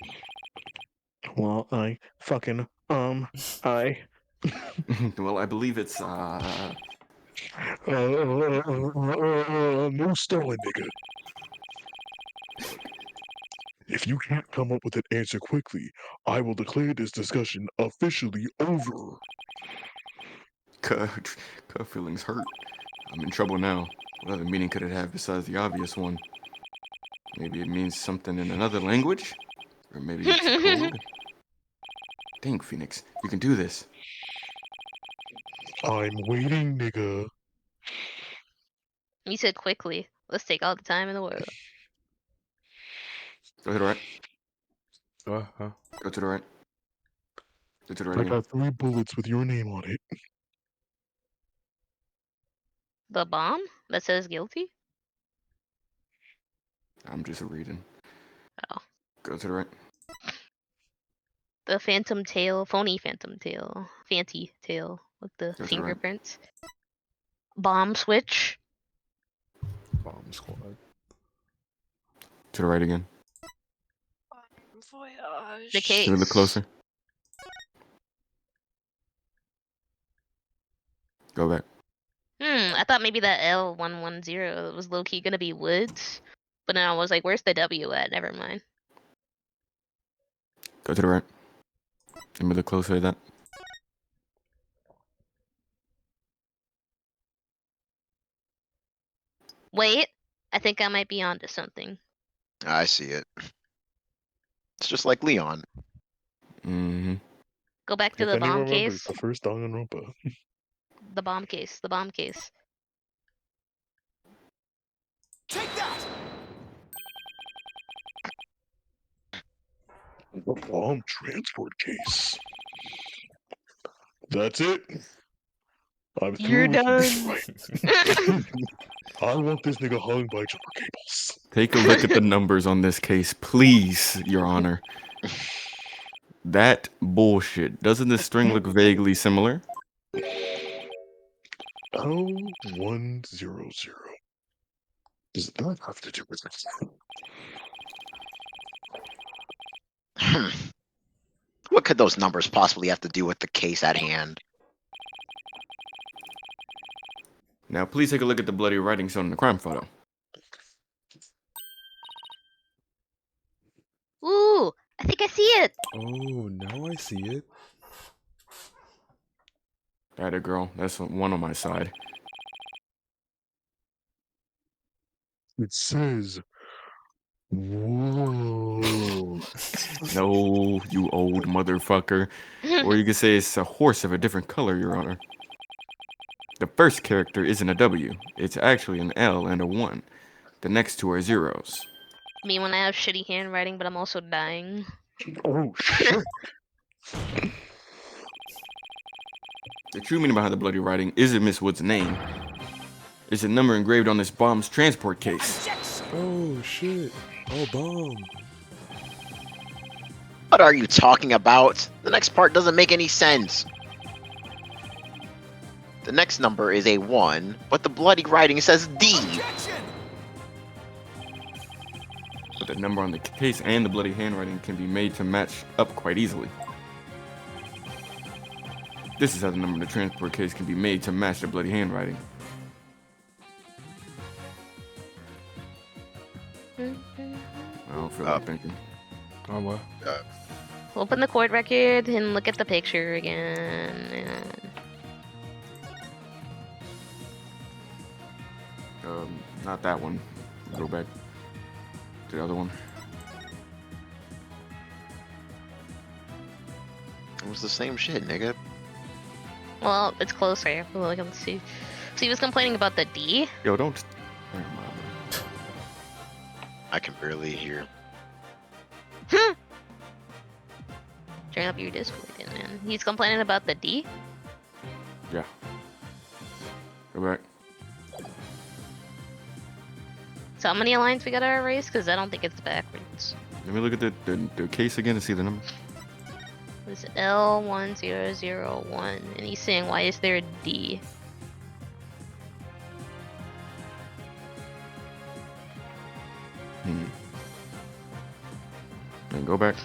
Well, I fucking, I... Well, I believe it's No stalling, nigga. If you can't come up with an answer quickly, I will declare this discussion officially over. Cut feelings hurt. I'm in trouble now. What other meaning could it have besides the obvious one? Maybe it means something in another language? Or maybe it's code? Think, Phoenix. You can do this. I'm waiting, nigga. You said quickly. Let's take all the time in the world. Go to the right. Huh? Go to the right. Go to the right I again. got 3 bullets with your name on it. The bomb that says guilty? I'm just reading. Oh. Go to the right. The phantom tail, phony phantom tail, fancy tail with the That's right. fingerprints. Bomb switch. Bomb squad. To the right again. Voyage. The case. Should we look closer? Go back. I thought maybe that L110 was low key gonna be woods, but then I was like, where's the W at? Never mind. Go to the right. Let me look closer at that. Wait, I think I might be onto something. I see it. It's just like Leon. Mm-hmm. Go back to If the anyone bomb remembers, case. the first Danganronpa. The bomb case. The bomb case. The bomb transport case. That's it. I'm You're through with this done. fight. I want this nigga hung by jumper cables. Take a look at the numbers on this case, please, Your Honor. That bullshit. Doesn't this string look vaguely similar? L100. Does it not have to do with this? What could those numbers possibly have to do with the case at hand? Now, please take a look at the bloody writing shown in the crime photo. Ooh, I think I see it. Oh, now I see it. That a girl. That's one on my side. It says, whoa. No, you old motherfucker. Or you could say it's a horse of a different color, Your Honor. The first character isn't a W. It's actually an L and a 1. The next two are zeros. Me when I have shitty handwriting, but I'm also dying. Oh, shit. The true meaning behind the bloody writing isn't Miss Wood's name. It's a number engraved on this bomb's transport case. Oh shit. Oh, bomb. What are you talking about? The next part doesn't make any sense. The next number is a 1, but the bloody writing says D. But the number on the case and the bloody handwriting can be made to match up quite easily. This is how the number in the transport case can be made to match the bloody handwriting. I don't feel like thinking. Oh, what? Open the court record and look at the picture again. Not that one. Go back to the other one. It was the same shit, nigga. Well, it's closer. Look, let's see. So he was complaining about the D. Yo, don't. Never mind, bro. I can barely hear. Turn up your Discord again, man. He's complaining about the D. Yeah. Go back. So how many lines we gotta erase? Because I don't think it's backwards. Let me look at the case again to see the number. It's L1001, and he's saying, why is there a D? And go back.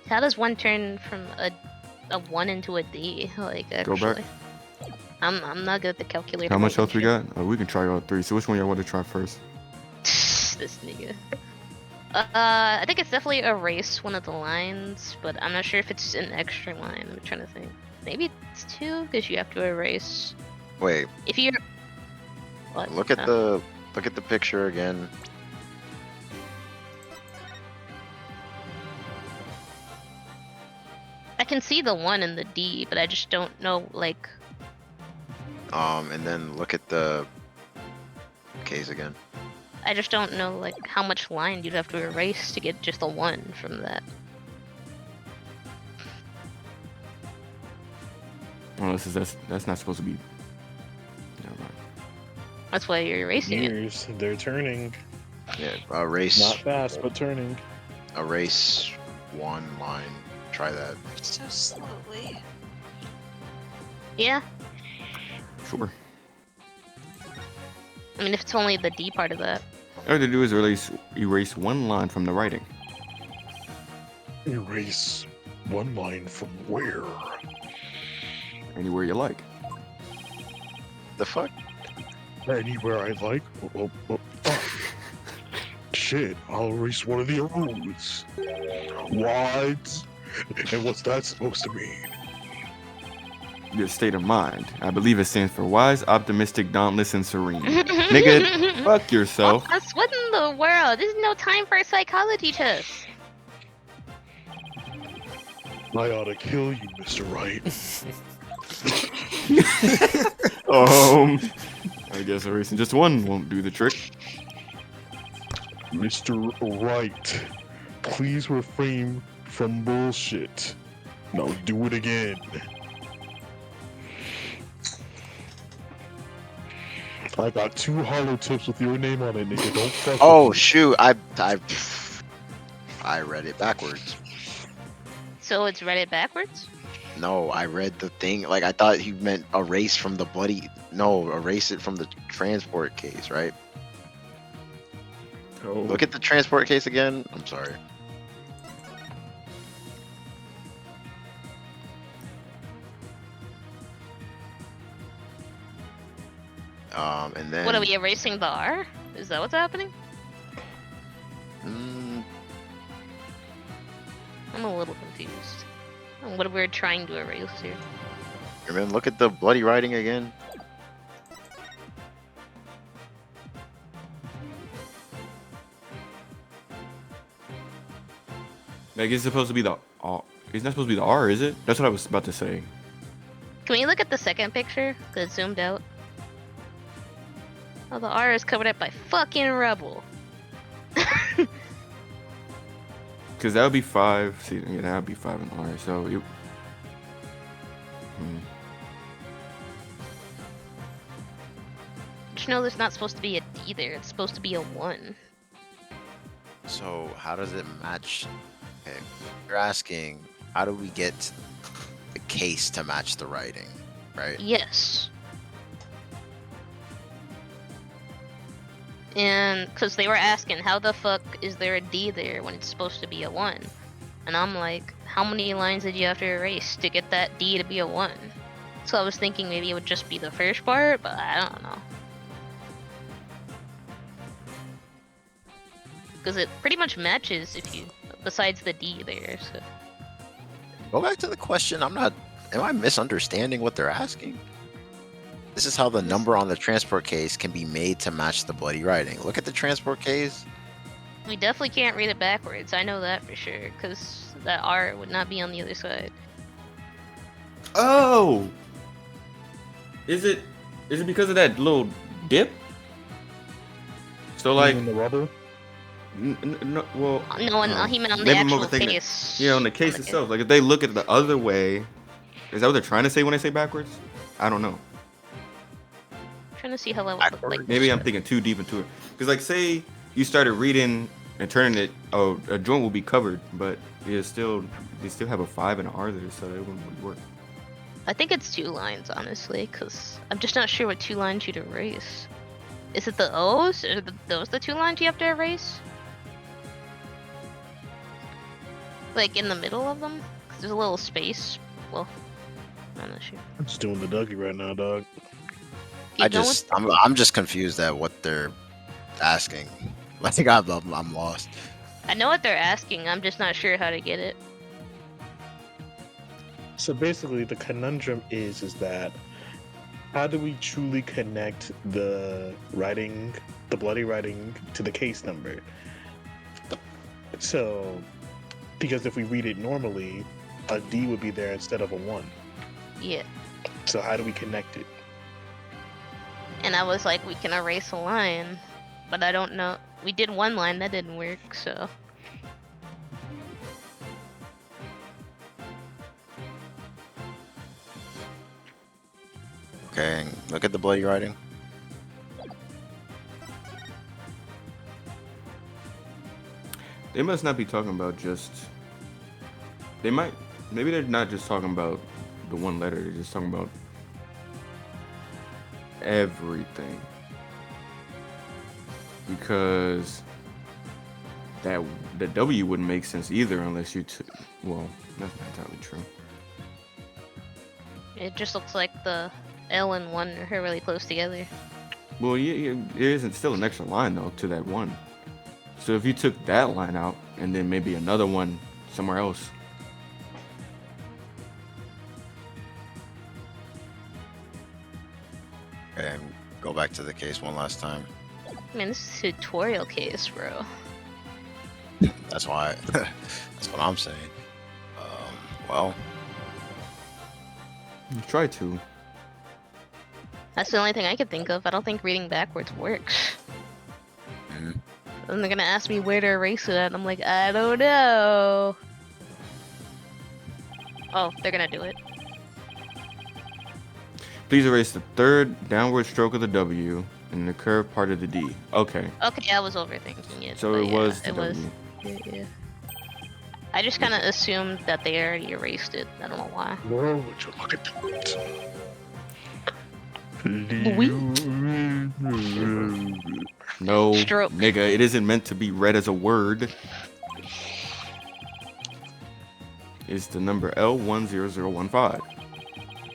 How does one turn from a 1 into a D? Like, Go actually. back. I'm not good at the calculator. How much holding health we shit. got? We can try all three. So which one y'all want to try first? This nigga. I think it's definitely erase one of the lines, but I'm not sure if it's an extra line. I'm trying to think. Maybe it's 2 because you have to erase. Wait, If you're. What? look at the picture again. I can see the 1 and the D, but I just don't know like. And then look at the case again. I just don't know like how much line you'd have to erase to get just the 1 from that. Oh, that's not supposed to be. Never mind. That's why you're erasing it. Years, they're turning. Yeah, erase. Not fast, but turning. Erase 1 line. Try that. So slowly. Yeah. Sure. I mean, if it's only the D part of that. All you have to do is erase 1 line from the writing. Erase 1 line from where? Anywhere you like. The fuck? Anywhere I like? Oh. Shit, I'll erase one of the O's. What? And what's that supposed to mean? Your state of mind. I believe it stands for wise, optimistic, dauntless, and serene. Nigga, fuck yourself. Boss, what in the world? This is no time for a psychology test. I ought to kill you, Mr. Wright. I guess erasing just 1 won't do the trick. Mr. Wright, please refrain from bullshit. Now do it again. I got 2 hollow tips with your name on it, nigga. Don't fuck Oh with me. shoot! I read it backwards. So it's read it backwards? No, I read the thing like I thought he meant erase from the bloody. No, erase it from the transport case, right? Oh. Look at the transport case again. I'm sorry. And then. What are we erasing the R? Is that what's happening? Mm, I'm a little confused. On what we're trying to erase here. and then look at the bloody writing again. Like, it's supposed to be the R. It's not supposed to be the R, is it? That's what I was about to say. Can we look at the second picture? Cause it's zoomed out. Oh, the R is covered up by fucking rubble. Because that would be 5. See, yeah, that would be 5 in R. So, you. Just know there's not supposed to be a D there. It's supposed to be a 1. So how does it match? Okay, you're asking how do we get the case to match the writing, right? Yes. And because they were asking, how the fuck is there a D there when it's supposed to be a 1? And I'm like, how many lines did you have to erase to get that D to be a 1? So I was thinking maybe it would just be the first part, but I don't know. Because it pretty much matches if you, besides the D there. So. Go back to the question. Am I misunderstanding what they're asking? This is how the number on the transport case can be made to match the bloody writing. Look at the transport case. We definitely can't read it backwards. I know that for sure, because that R would not be on the other side. Oh! Is it because of that little dip? So, like. In the rubber? No, well. No, he meant on the maybe I'm actual overthinking it. case. Yeah, on the case itself. Like, if they look at it the other way, is that what they're trying to say when they say backwards? I don't know. Trying to see how level. Like, Maybe I'm thinking too deep into it. Because, like, say you started reading and turning it, oh, a joint will be covered, but they still have a 5 and an R there, so it wouldn't work. I think it's 2 lines, honestly, because I'm just not sure what 2 lines you'd erase. Is it the O's? Or those the 2 lines you have to erase? Like in the middle of them? 'Cause there's a little space. Well, I'm not sure. I'm just doing the Dougie right now, dog. Keep going. I'm just confused at what they're asking. Like I'm lost. I know what they're asking. I'm just not sure how to get it. So basically, the conundrum is that how do we truly connect the writing, the bloody writing, to the case number? So, because if we read it normally, a D would be there instead of a 1. Yeah. So how do we connect it? And I was like, we can erase a line, but I don't know. We did one line that didn't work, so. Okay, look at the bloody writing. They must not be talking about just. They might. Maybe they're not just talking about the one letter. They're just talking about everything. Because that the W wouldn't make sense either unless you took. Well, that's not entirely true. It just looks like the L and 1 are really close together. Well, yeah, there isn't still an extra line though to that 1. So if you took that line out and then maybe another one somewhere else. And go back to the case one last time. Man, this is a tutorial case, bro. That's why. That's what I'm saying. Well, You try to. That's the only thing I could think of. I don't think reading backwards works. mhm. And they're gonna ask me where to erase it at, and I'm like, I don't know. Oh, they're gonna do it. Please erase the third downward stroke of the W and the curved part of the D. Okay. Okay, I was overthinking it. So but it yeah, was the it was. W. Yeah. I just kind of assumed that they already erased it. I don't know why. Whoa, would you look at that? No, Stroke. nigga, it isn't meant to be read as a word. It's the number L10015.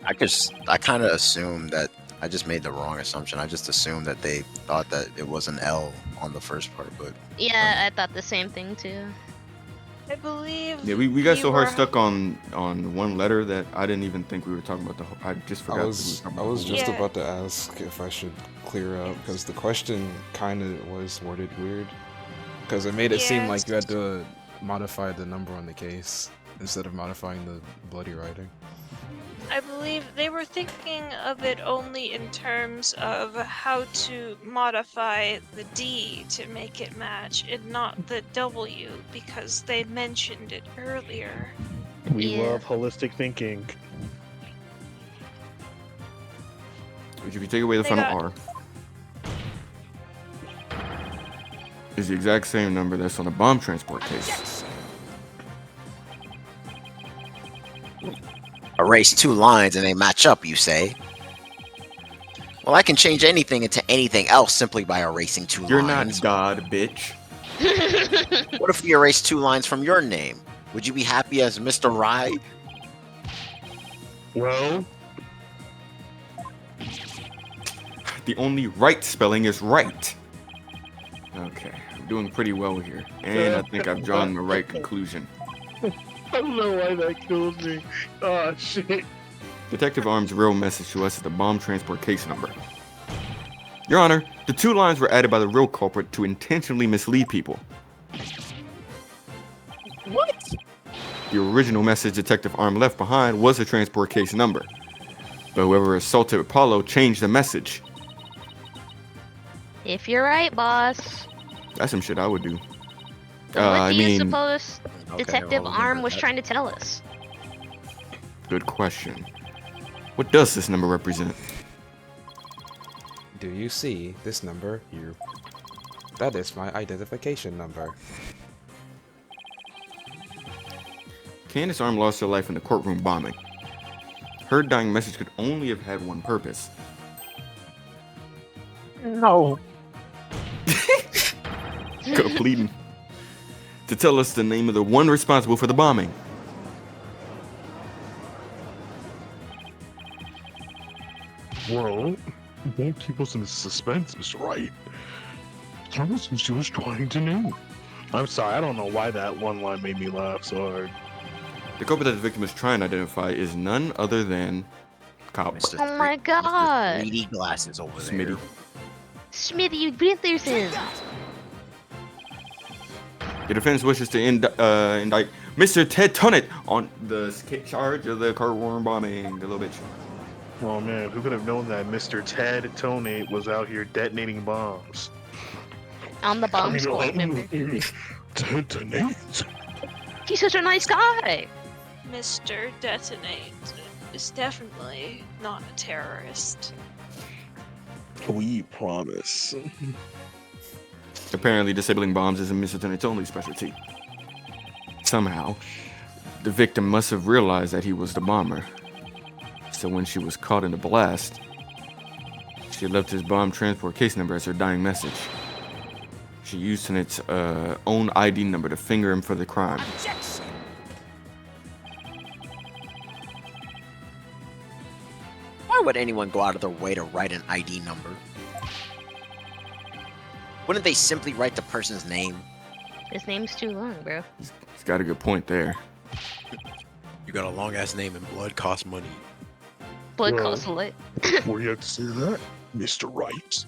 I kind of assumed that I just made the wrong assumption. I just assumed that they thought that it was an L on the first part, but Yeah, I thought the same thing too. I believe. Yeah, we got you so hard were- stuck on one letter that I didn't even think we were talking about the whole. I just forgot. I that we was were talking I about was the whole- just Yeah. about to ask if I should clear up because the question kind of was worded weird because it made it seem like you had to modify the number on the case instead of modifying the bloody writing. I believe they were thinking of it only in terms of how to modify the D to make it match and not the W because they mentioned it earlier. We Yeah. love holistic thinking. Which if you take away the They final got- R, is the exact same number that's on the bomb transport case. erase 2 lines and they match up, you say? Well, I can change anything into anything else simply by erasing 2 You're not lines. God, bitch. What if we erase 2 lines from your name? Would you be happy as Mr. Wright? Well, The only right spelling is right. Okay, I'm doing pretty well here, and I think I've drawn the right conclusion. I don't know why that kills me. Oh, shit. Detective Arm's real message to us is the bomb transport case number. Your Honor, the 2 lines were added by the real culprit to intentionally mislead people. What? The original message Detective Arm left behind was the transport case number, but whoever assaulted Apollo changed the message. If you're right, boss. That's some shit I would do. Then what do you suppose Okay, Detective well, Arm remember was that. trying to tell us? Good question. What does this number represent? Do you see this number here? That is my identification number. Candace Arm lost her life in the courtroom bombing. Her dying message could only have had one purpose. No. Go pleading. To tell us the name of the one responsible for the bombing. Well, don't keep us in suspense, Mr. Wright. Tell us who she was trying to know. I'm sorry, I don't know why that one line made me laugh so hard. The culprit that the victim is trying to identify is none other than Cop. Mr. Oh my Mr. god. 3D glasses over there. Smitty. Smithy, you Brinthersson. The defense wishes to indict Mr. Ted Tunnett on the charge of the cartworm bombing. The little bitch. Oh man, who could have known that Mr. Ted Tony was out here detonating bombs? I'm the bomb squad member. Detonate. He's such a nice guy. Mr. Detonate is definitely not a terrorist. We promise. Apparently, disabling bombs isn't Mr. Tunnett's only specialty. Somehow, the victim must have realized that he was the bomber. So when she was caught in the blast, she left his bomb transport case number as her dying message. She used Tunnett's own ID number to finger him for the crime. Why would anyone go out of their way to write an ID number? Wouldn't they simply write the person's name? His name's too long, bro. He's got a good point there. You got a long ass name and blood costs money. Blood Well. costs a lot. What do you have to say to that, Mr. Wright?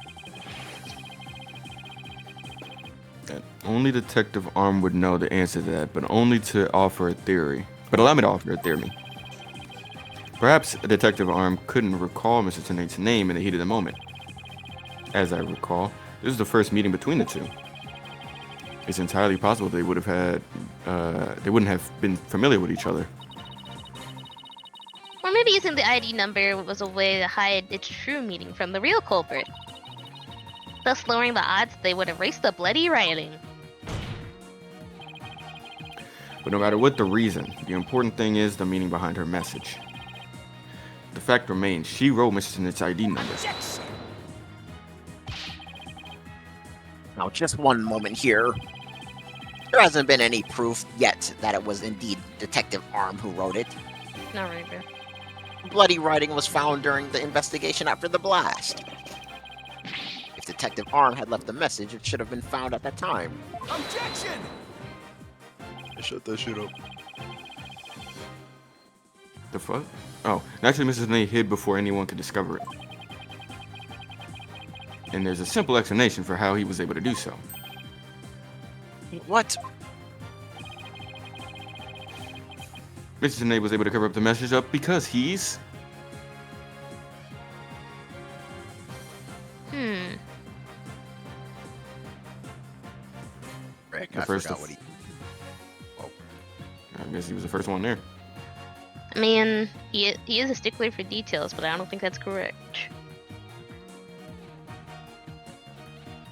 And only Detective Arm would know the answer to that, but only to offer a theory. But allow me to offer a theory. Perhaps Detective Arm couldn't recall Mr. Tunnett's name in the heat of the moment. As I recall, this was the first meeting between the two. It's entirely possible they wouldn't have been familiar with each other. Or maybe using the ID number was a way to hide its true meaning from the real culprit. Thus lowering the odds they would erase the bloody writing. But no matter what the reason, the important thing is the meaning behind her message. The fact remains, she wrote Mr. Tunnett's ID number. Now, just one moment here. There hasn't been any proof yet that it was indeed Detective Arm who wrote it. Not really, bro. Bloody writing was found during the investigation after the blast. If Detective Arm had left the message, it should have been found at that time. Shut that shit up. The fuck? Oh, naturally Mrs. Tunnet hid before anyone could discover it. And there's a simple explanation for how he was able to do so. What? Mrs. Tunnet was able to cover up the message up because he's... Rick, The I first forgot of- what he... I guess he was the first one there. I mean, he is a stickler for details, but I don't think that's correct.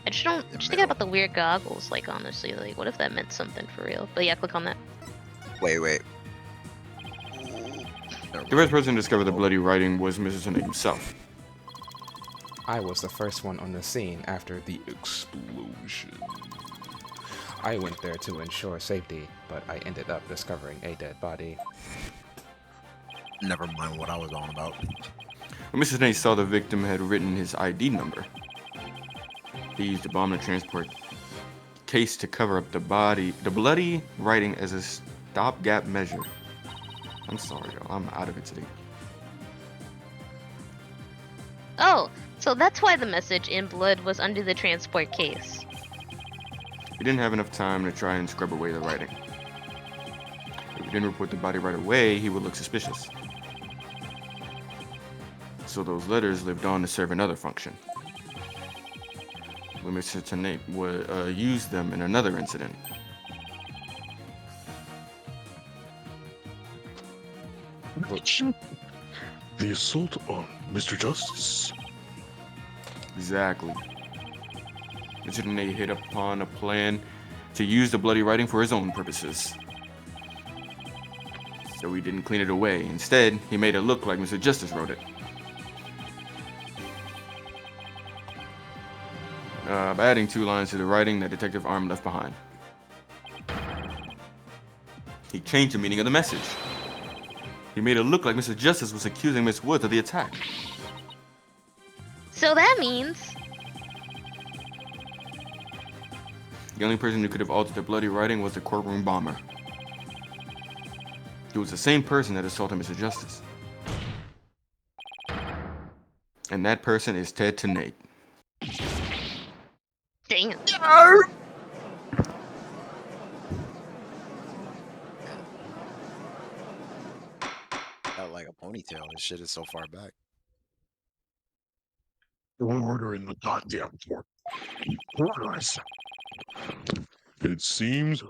I just don't. Just thinking about the weird goggles. Like honestly, like what if that meant something for real? But yeah, click on that. Wait. The first person to discover the bloody writing was Mrs. Tunnet himself. I was the first one on the scene after the explosion. I went there to ensure safety, but I ended up discovering a dead body. Never mind what I was on about. When Mrs. Tunnet saw the victim had written his ID number, he used the bomb to transport case to cover up the bloody writing as a stopgap measure. I'm sorry, y'all. I'm out of it today. Oh, so that's why the message in blood was under the transport case. He didn't have enough time to try and scrub away the writing. If he didn't report the body right away, he would look suspicious. So those letters lived on to serve another function. When Mr. Tunnet would use them in another incident. The assault on Mr. Justice. Exactly. Mr. Tunnet hit upon a plan to use the bloody writing for his own purposes. So he didn't clean it away. Instead, he made it look like Mr. Justice wrote it. By adding 2 lines to the writing that Detective Arm left behind. He changed the meaning of the message. He made it look like Mr. Justice was accusing Miss Woods of the attack. So that means The only person who could have altered the bloody writing was the courtroom bomber. It was the same person that assaulted Mr. Justice. And that person is Ted to Nate. damn. Got like a ponytail. This shit is so far back. Order in the goddamn court. Orders. It seems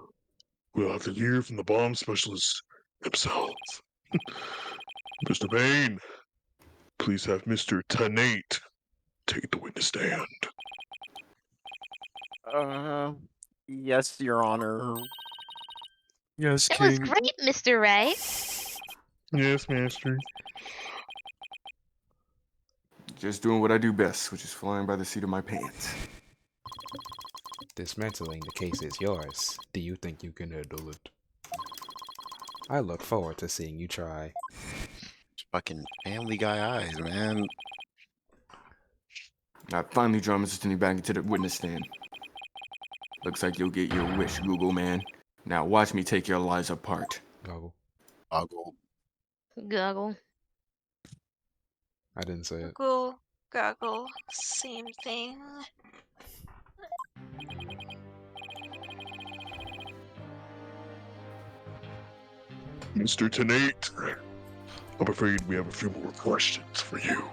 we'll have to hear from the bomb specialist himself. Mr. Bain, please have Mr. Tanate take the witness stand. Yes, Your Honor. Yes, That was King. great, Mr. Wright. Yes, Master. Just doing what I do best, which is flying by the seat of my pants. Dismantling the case is yours. Do you think you can handle it? I look forward to seeing you try. Fucking Family Guy eyes, man. I finally draw Mr. Stinney back into the witness stand. Looks like you'll get your wish, Google man. Now watch me take your lies apart. Goggle. Boggle. Goggle. I didn't say it. Goggle, goggle, same thing. Mr. Tanate, I'm afraid we have a few more questions for you.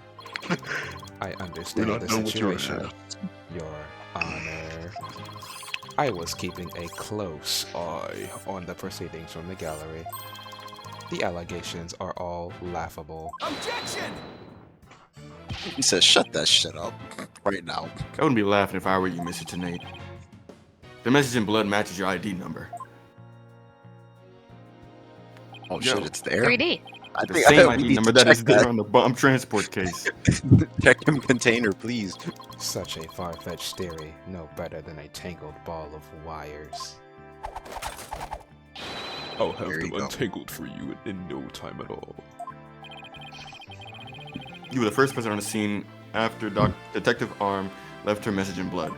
I We're understand not the done with your situation, ass. Your Honor. I was keeping a close eye on the proceedings from the gallery. The allegations are all laughable. He says, shut that shit up right now. I wouldn't be laughing if I were you, Mr. Tanate. The message in blood matches your ID number. Oh shit, Yo. it's there. 3D. I The think same we ID need number to that is check there on the bomb transport case. Check him container, please. Such a far-fetched theory, no better than a tangled ball of wires. I'll have There you them go. untangled for you in no time at all. You were the first person on the scene after Detective Arm left her message in blood.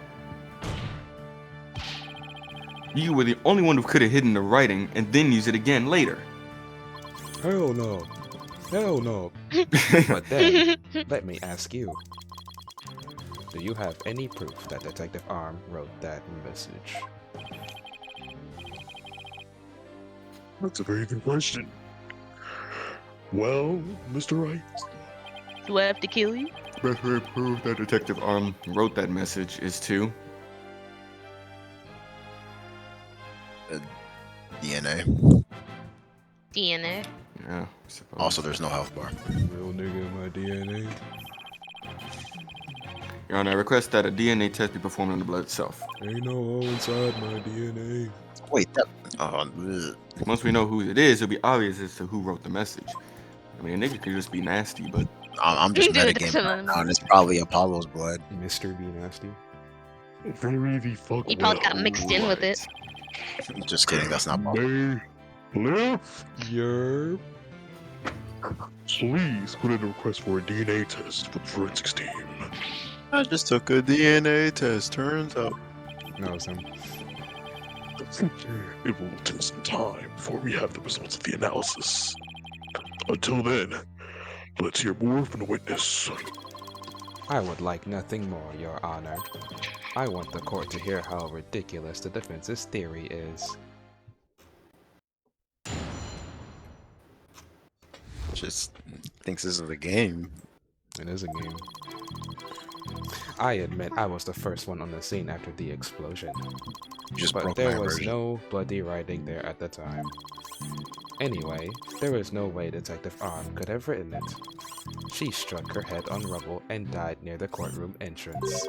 You were the only one who could have hidden the writing and then used it again later. Hell no. Hell no. But then, let me ask you. Do you have any proof that Detective Arm wrote that message? That's a very good question. Well, Mr. Wright, Do I have to kill you? Best way to prove that Detective Arm wrote that message is to DNA. DNA. yeah. I suppose. Also, there's no health bar. Real nigga, my DNA. Your Honor, I request that a DNA test be performed on the blood itself. Ain't no hole inside my DNA. Wait, that. Ugh. Once we know who it is, it'll be obvious as to who wrote the message. I mean, a nigga could just be nasty, but I'm just Dude, metagaming that's right now, and it's probably Apollo's blood. Mr. B Nasty. very the fuck He probably got well. mixed in with it. Just kidding, that's not possible. May live. Yerp. Please put in a request for a DNA test for the forensics team. I just took a DNA test, turns out. No, it's him. It will take some time before we have the results of the analysis. Until then, let's hear more from the witness. I would like nothing more, Your Honor. I want the court to hear how ridiculous the defense's theory is. Just thinks this is a game. It is a game. I admit I was the first one on the scene after the explosion. You just But broke my there was immersion. no bloody writing there at the time. Anyway, there was no way Detective Arm could have written it. She struck her head on rubble and died near the courtroom entrance.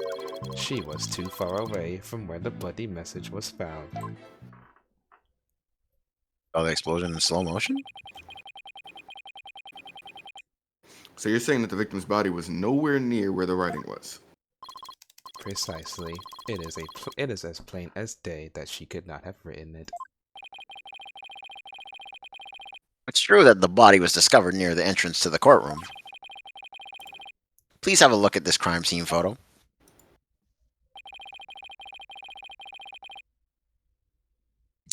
She was too far away from where the bloody message was found. Oh, the explosion in slow motion? so you're saying that the victim's body was nowhere near where the writing was. Precisely. It is as plain as day that she could not have written it. It's true that the body was discovered near the entrance to the courtroom. Please have a look at this crime scene photo.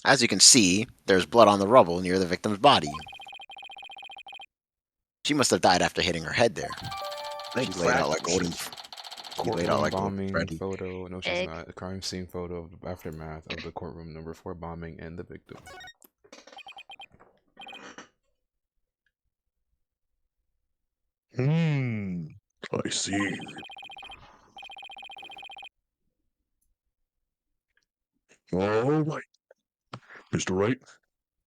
As you can see, there's blood on the rubble near the victim's body. She must have died after hitting her head there. She laid out like golden. She laid out Courtroom like golden bombing Freddy. photo. No, she's Egg. not. A crime scene photo of the aftermath of the courtroom number 4 bombing and the victim. I see. All right. Mr. Wright,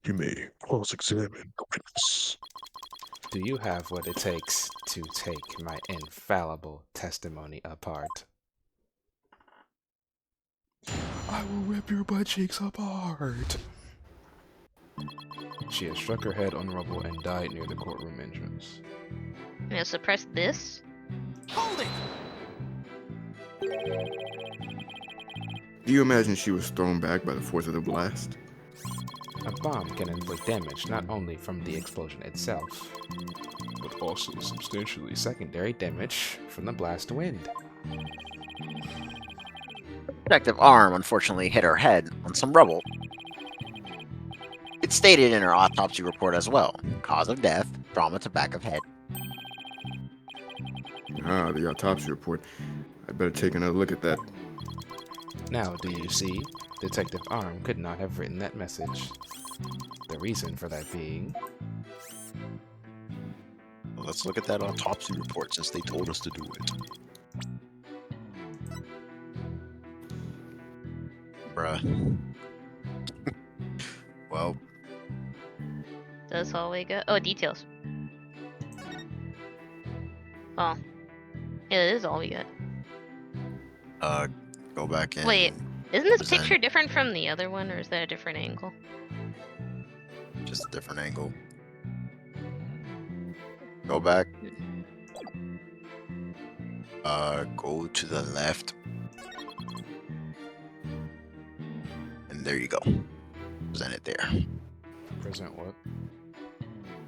you may cross-examine the witness. Do you have what it takes to take my infallible testimony apart? I will rip your butt cheeks apart. She had struck her head on rubble and died near the courtroom entrance. Now suppress this. Do you imagine she was thrown back by the force of the blast? A bomb can inflict damage not only from the explosion itself, but also substantially secondary damage from the blast wind. Protective arm unfortunately hit her head on some rubble. It's stated in her autopsy report as well. Cause of death, trauma to back of head. Ah, the autopsy report. I better take another look at that. Now, do you see? Detective Arm could not have written that message. The reason for that being... Well, let's look at that autopsy report since they told us to do it. Bruh. Well, That's all we got. Oh, details. Oh. Yeah, that is all we got. Go back in. Wait, isn't this present. picture different from the other one, or is that a different angle? Just a different angle. Go back. Go to the left. And there you go. Present it there. Present what?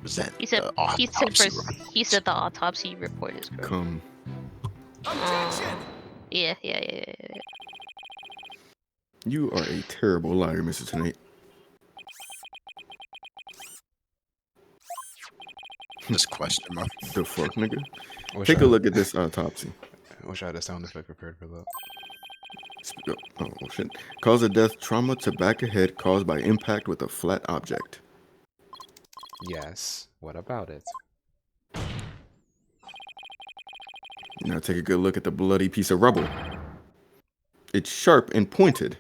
Present He said. the He said. autopsy First, report. he said the autopsy report is correct. Come. Yeah. You are a terrible liar, Mr. Tonight. This question mark. The fuck, nigga? Wish Take I- a look at this autopsy. I wish I had a sound effect prepared for that. Oh, shit. Cause of death, trauma to back of head caused by impact with a flat object. Yes. What about it? Now take a good look at the bloody piece of rubble. It's sharp and pointed.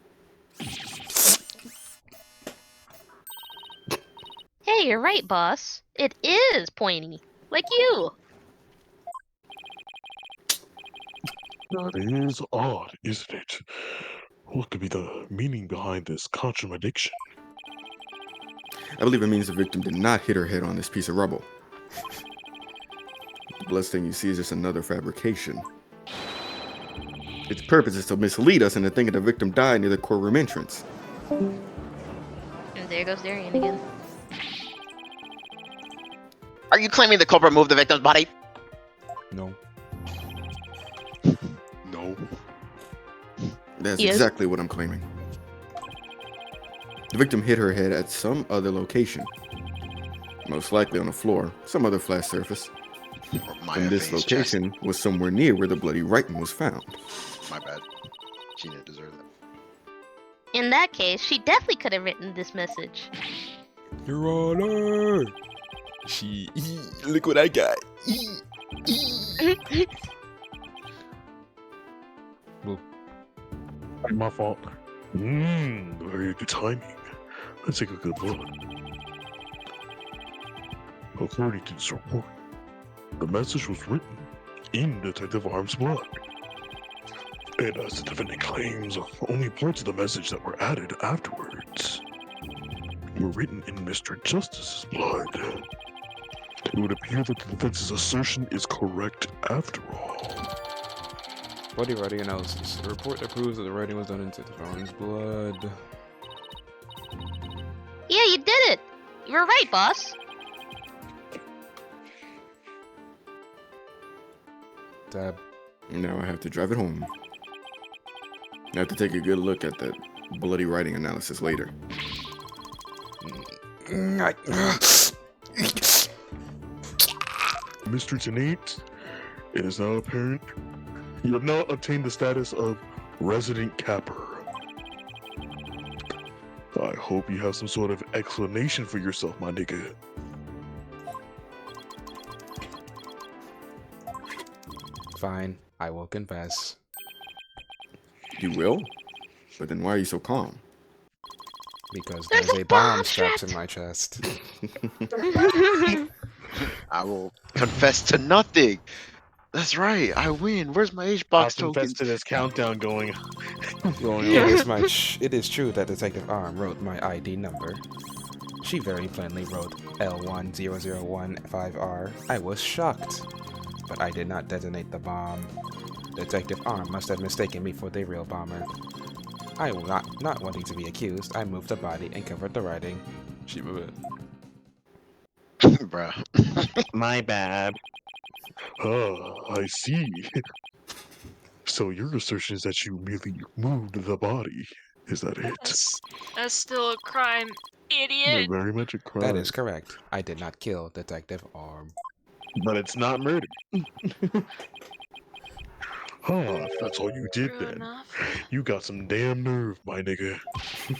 Hey, you're right, boss. It is pointy, like you. That is odd, isn't it? What could be the meaning behind this contradiction? I believe it means the victim did not hit her head on this piece of rubble. The bloodstain you see is just another fabrication. Its purpose is to mislead us into thinking the victim died near the courtroom entrance. And there goes Darian again. Are you claiming the culprit moved the victim's body? No. No. That's Yes. exactly what I'm claiming. The victim hit her head at some other location. Most likely on the floor, some other flat surface. Or my And this face, chest. location was somewhere near where the bloody writing was found. My bad. She didn't deserve that. In that case, she definitely could have written this message. Your Honor! Look what I got. My fault. Very good timing. Let's take a good look. According to this report, the message was written in Detective Arm's blood. And as the defendant claims, only parts of the message that were added afterwards were written in Mr. Justice's blood. It would appear that the defense's assertion is correct after all. Bloody writing analysis. The report that proves that the writing was done in Detective Arm's blood. Yeah, you did it. You were right, boss. Tab. Now I have to drive it home. I have to take a good look at that bloody writing analysis later. Mr. Tenate, it is now apparent you have now obtained the status of resident capper. I hope you have some sort of explanation for yourself, my nigga. Fine, I will confess. You will? But then why are you so calm? Because There's there's a a bomb bomb strapped strapped- in my chest. I will confess to nothing. That's right. I win. Where's my I'll H-box confess tokens? to this countdown going. It is true that Detective Arm wrote my ID number. She very plainly wrote L10015R. I was shocked, but I did not detonate the bomb. Detective Arm must have mistaken me for the real bomber. I will not wanting to be accused, I moved the body and covered the writing. She moved it. Bruh. My bad. I see. So your assertion is that you merely moved the body. Is that it? That's still a crime, idiot. Very much a crime. That is correct. I did not kill Detective Arm. But it's not murder. If that's all you did True then. enough. You got some damn nerve, my nigga.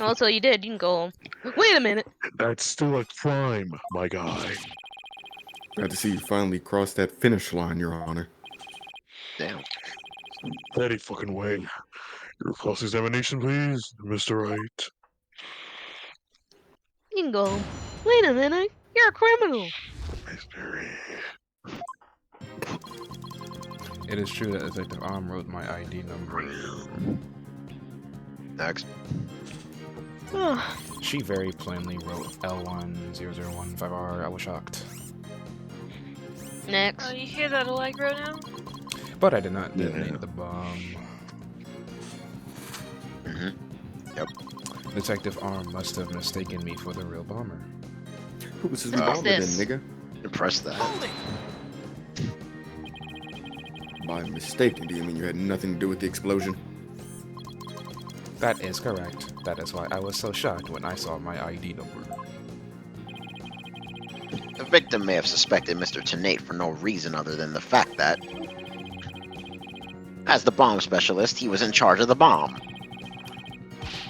Also, you did. You can go home. Wait a minute. That's still a crime, my guy. Glad to see you finally crossed that finish line, Your Honor. Damn. Any fucking way. Your cross-examination, please, Mr. Wright. You can go home. Wait a minute. You're a criminal. Mystery. It is true that Detective Arm wrote my ID number. Next. She very plainly wrote L10015R. I was shocked. Next. Oh, you hear that, Allegro, now? But I did not Yeah. detonate the bomb. Mm-hmm. Detective Arm must have mistaken me for the real bomber. Who was his What's revolver then, this? nigga? Press that. By mistake, do you mean you had nothing to do with the explosion? That is correct. That is why I was so shocked when I saw my ID number. The victim may have suspected Mr. Tenate for no reason other than the fact that, as the bomb specialist, he was in charge of the bomb.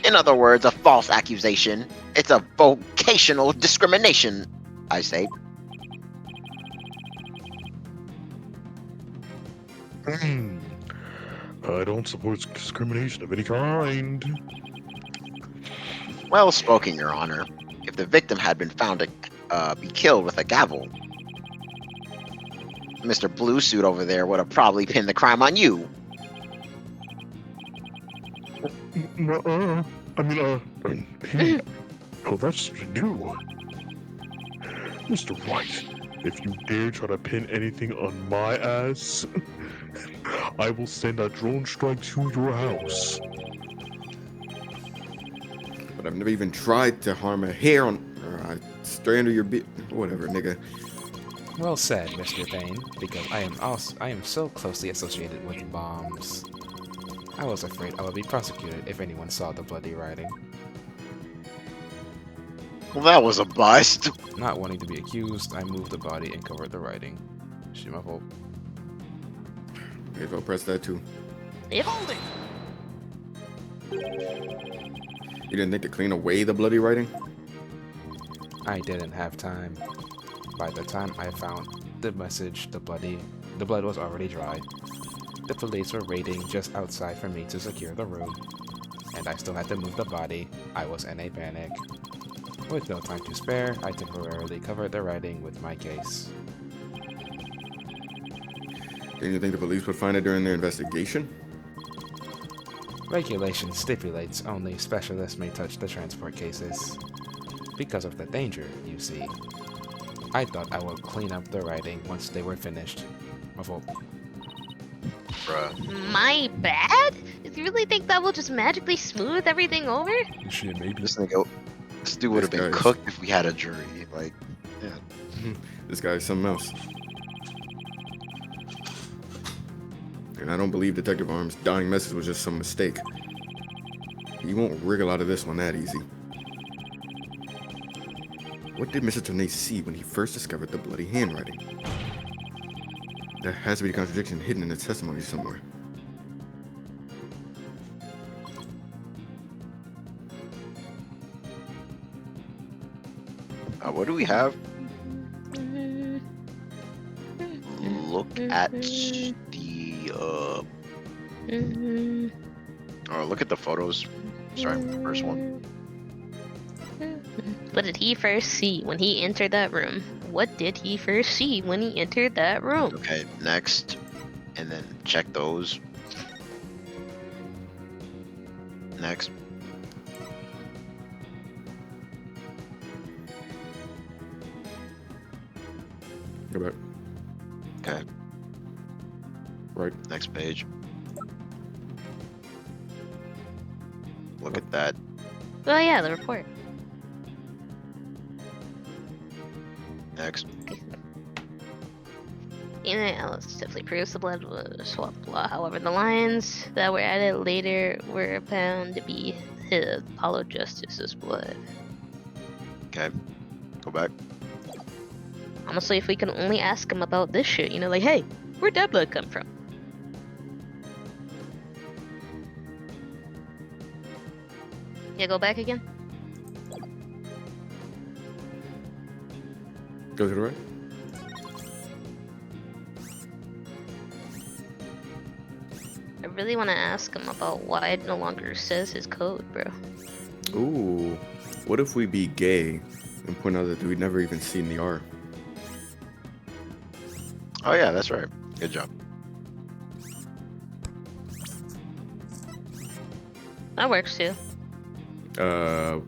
In other words, a false accusation. It's a vocational discrimination, I say. I don't support discrimination of any kind. Well spoken, Your Honor. If the victim had been found to be killed with a gavel, Mr. Blue Suit over there would have probably pinned the crime on you. Hey. Oh, that's new. Mr. Wright, if you dare try to pin anything on my ass, I will send a drone strike to your house. But I've never even tried to harm a hair on... or a strand of your bit... Whatever, nigga. Well said, Mr. Payne, because I am so closely associated with bombs. I was afraid I would be prosecuted if anyone saw the bloody writing. Well, that was a bust. Not wanting to be accused, I moved the body and covered the writing. Shit, my fault. May as well press that too. Yep. You didn't think to clean away the bloody writing? I didn't have time. By the time I found the message, the blood was already dry. The police were waiting just outside for me to secure the room, and I still had to move the body. I was in a panic. With no time to spare, I temporarily covered the writing with my case. Didn't you think the police would find it during their investigation? Regulation stipulates only specialists may touch the transport cases. Because of the danger, you see. I thought I would clean up the writing once they were finished. My fault. Bruh. My bad? Did you really think that will just magically smooth everything over? Shit, maybe. This dude would have been guy's- cooked if we had a jury. Like, yeah. This guy's something else. And I don't believe Detective Arm's dying message was just some mistake. He won't wriggle out of this one that easy. What did Mr. Tornay see when he first discovered the bloody handwriting? There has to be a contradiction hidden in the testimony somewhere. What do we have? Look at the or look at the photos. Starting with the first one. What did he first see when he entered that room? What did he first see when he entered that room? Okay, next, and then check those. Next. Go back. Okay. Right. Next page. Look at that. Oh yeah, the report. Next. Alice definitely proves the blood was swapped. Blah. However, the lines that were added later were found to be his Apollo Justice's blood. Okay. Go back. Honestly, if we can only ask him about this shit, you know, like, hey, where'd that blood come from? Yeah, go back again. Go to the right. I really want to ask him about why it no longer says his code, bro. Ooh. What if we be gay and point out that we'd never even seen the R? Oh yeah, that's right. Good job. That works too.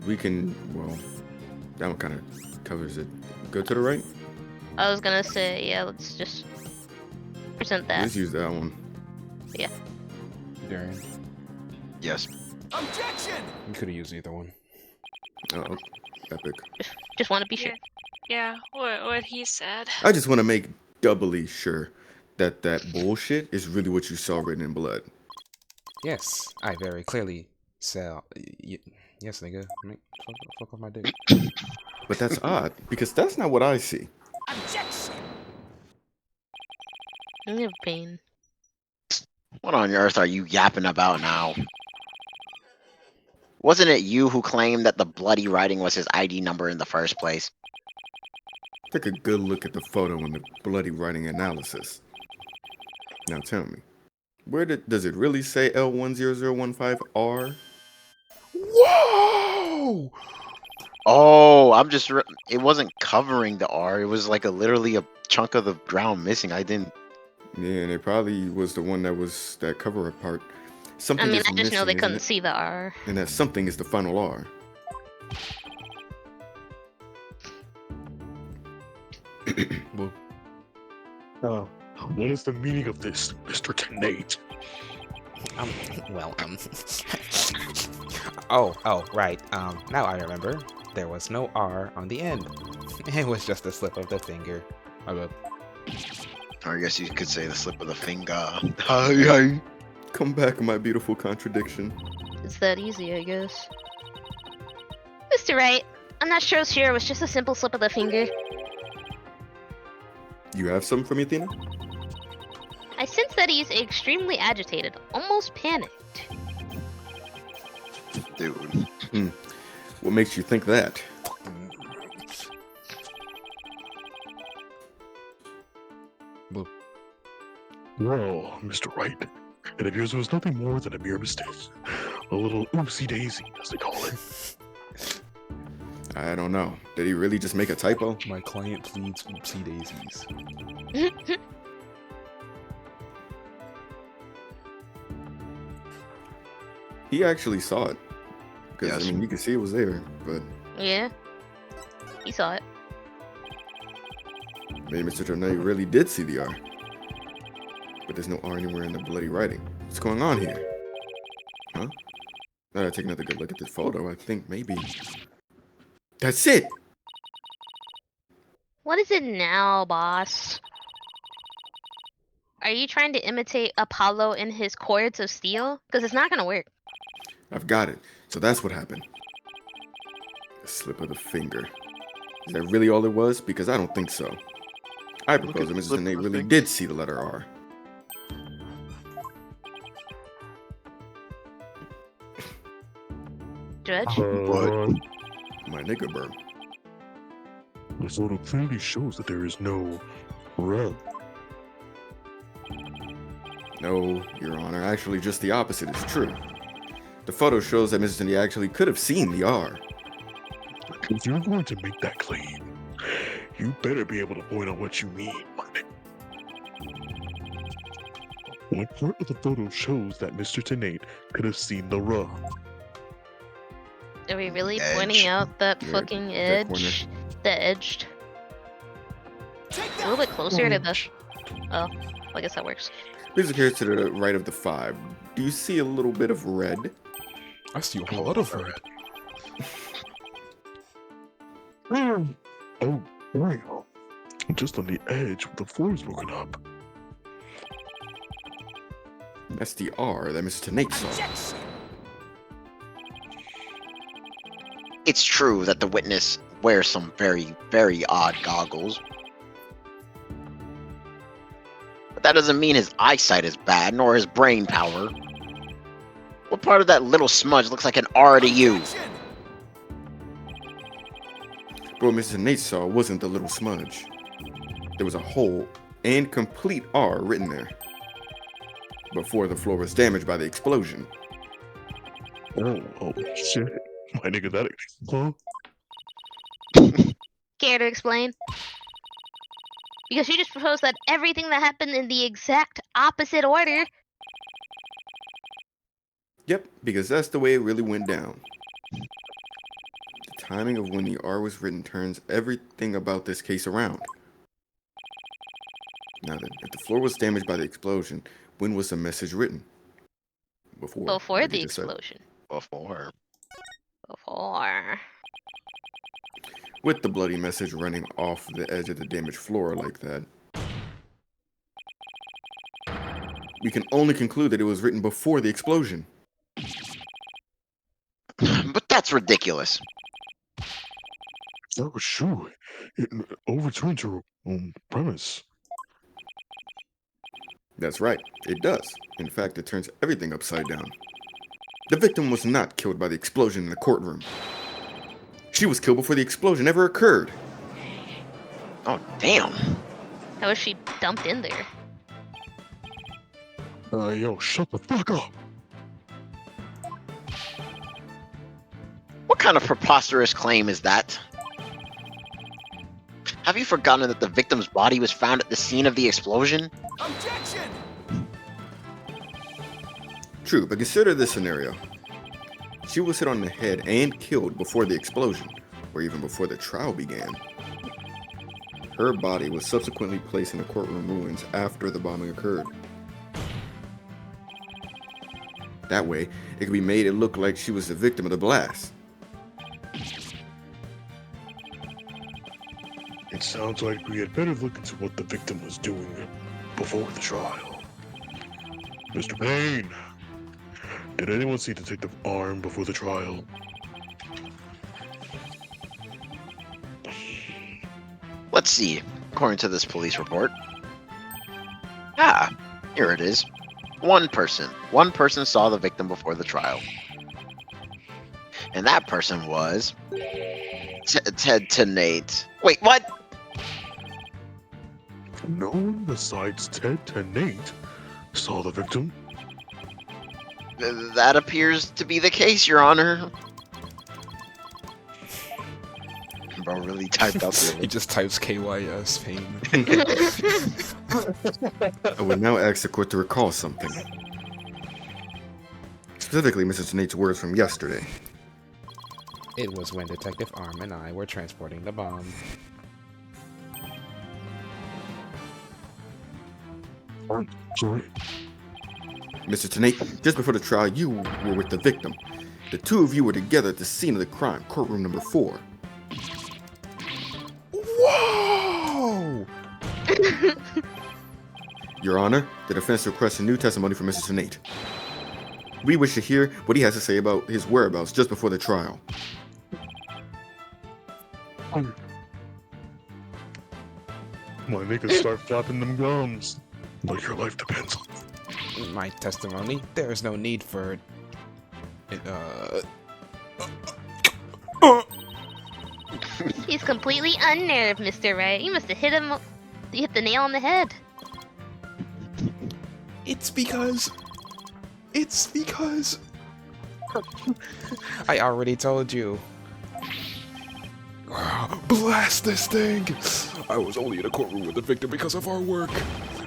We can, well, that one kind of covers it. Go to the right. I was gonna say, yeah, let's just present that. Let's use that one. Yeah. Darian, Yes. you could have used either one. Oh, epic. Just want to be sure. Yeah, what he said. I just want to make doubly sure that that bullshit is really what you saw written in blood. Yes, I very clearly saw. Yes, nigga. Fuck off my dick. But that's odd, because that's not what I see. I'm in pain. What on earth are you yapping about now? Wasn't it you who claimed that the bloody writing was his ID number in the first place? Take a good look at the photo and the bloody writing analysis. Now tell me, does it really say L10015R? Whoa! Oh, it wasn't covering the R. It was like literally a chunk of the ground missing. I didn't. Yeah, and it probably was the one that cover up part. Something I mean, is I just know they missing, couldn't isn't see the R. it? And that something is the final R. Well, Oh, what is the meaning of this, Mr. Tenate? well, oh, right. Now I remember. There was no R on the end. It was just a slip of the finger. Or I guess you could say the slip of the finger. Come back, my beautiful contradiction. It's that easy, I guess. Mr. Wright, I'm not sure it was just a simple slip of the finger. You have some for me, Athena? I sense that he's extremely agitated, almost panicked. Dude. What makes you think that? Well, Mr. Wright, it appears it was nothing more than a mere mistake. A little oopsie daisy, as they call it. I don't know. Did he really just make a typo? My client pleads oopsie daisies. He actually saw it. Because, Yes. I mean, you can see it was there, but Yeah. He saw it. maybe Mr. Tornay really did see the R. But there's no R anywhere in the bloody writing. What's going on here? Huh? Now that I take another good look at this photo, I think maybe... That's it! What is it now, boss? Are you trying to imitate Apollo in his cords of steel? Because it's not gonna work. I've got it. So that's what happened. A slip of the finger. Is that really all it was? Because I don't think so. I propose that Mrs. Nate really did see the letter R. Judge? My nigga, bro. The photo clearly shows that there is no rub. No, Your Honor. Actually, just the opposite is true. The photo shows that Mrs. Nate actually could have seen the R. If you're going to make that claim, you better be able to point out what you mean, my nigga. What part of the photo shows that Mr. Tenate could have seen the rub? Are we really Edge. pointing out that Yeah, fucking that corner. edge? The edged. A little bit closer to the. Oh, I guess that works. Please look here to the right of the 5. Do you see a little bit of red? I see a lot of red. Oh, wow. Just on the edge where the floor is broken up. That's the R that Mr. Tenate saw. It's true that the witness wears some very, very odd goggles. But that doesn't mean his eyesight is bad, nor his brain power. What part of that little smudge looks like an R to you? But what Mr. Tenate saw wasn't the little smudge. There was a whole and complete R written there. Before the floor was damaged by the explosion. Oh shit. My nigga, that. Huh? Care to explain? Because you just proposed that everything that happened in the exact opposite order. Yep, because that's the way it really went down. The timing of when the R was written turns everything about this case around. Now then, if the floor was damaged by the explosion, when was the message written? Before like The you just said. explosion. Before. With the bloody message running off the edge of the damaged floor like that, we can only conclude that it was written before the explosion. But that's ridiculous. That was true. It overturns your own premise. That's right, it does. In fact, it turns everything upside down. The victim was not killed by the explosion in the courtroom. She was killed before the explosion ever occurred. Oh, damn. How was she dumped in there? Yo, shut the fuck up. What kind of preposterous claim is that? Have you forgotten that the victim's body was found at the scene of the explosion? Objection! True, but consider this scenario. She was hit on the head and killed before the explosion, or even before the trial began. Her body was subsequently placed in the courtroom ruins after the bombing occurred. That way, it could be made it look like she was the victim of the blast. It sounds like we had better look into what the victim was doing before the trial. Mr. Payne, did anyone see Detective Arm before the trial? Let's see, according to this police report. Ah, here it is. One person saw the victim before the trial. And that person was... Ted Tenate. Wait, what? No one besides Ted Tenate saw the victim? That appears to be the case, Your Honor. Bro really typed out He the... just types KYS pain. I would now ask the court to recall something. Specifically, Mrs. Tenate's words from yesterday. It was when Detective Arm and I were transporting the bomb. Sorry. Mr. Tenate, just before the trial, you were with the victim. The two of you were together at the scene of the crime, courtroom number 4. Whoa! Your Honor, the defense requests a new testimony from Mr. Nate. We wish to hear what he has to say about his whereabouts just before the trial. My niggas start flapping them gums. Like your life depends on it. My testimony. There is no need for it. He's completely unnerved, Mr. Wright. You must have hit him. You hit the nail on the head. It's because. I already told you. Blast this thing! I was only in a courtroom with the victim because of our work.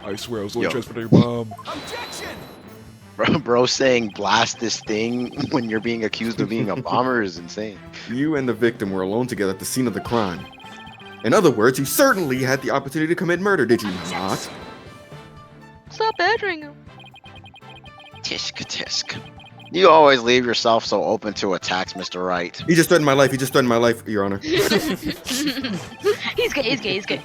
I swear I was only Yo. transporting mom. Objection! Bro saying blast this thing when you're being accused of being a bomber is insane. You and the victim were alone together at the scene of the crime. In other words, you certainly had the opportunity to commit murder, did you not? Stop badgering him. Tisk tisk. You always leave yourself so open to attacks, Mr. Wright. He just threatened my life. He just threatened my life, Your Honor. He's good.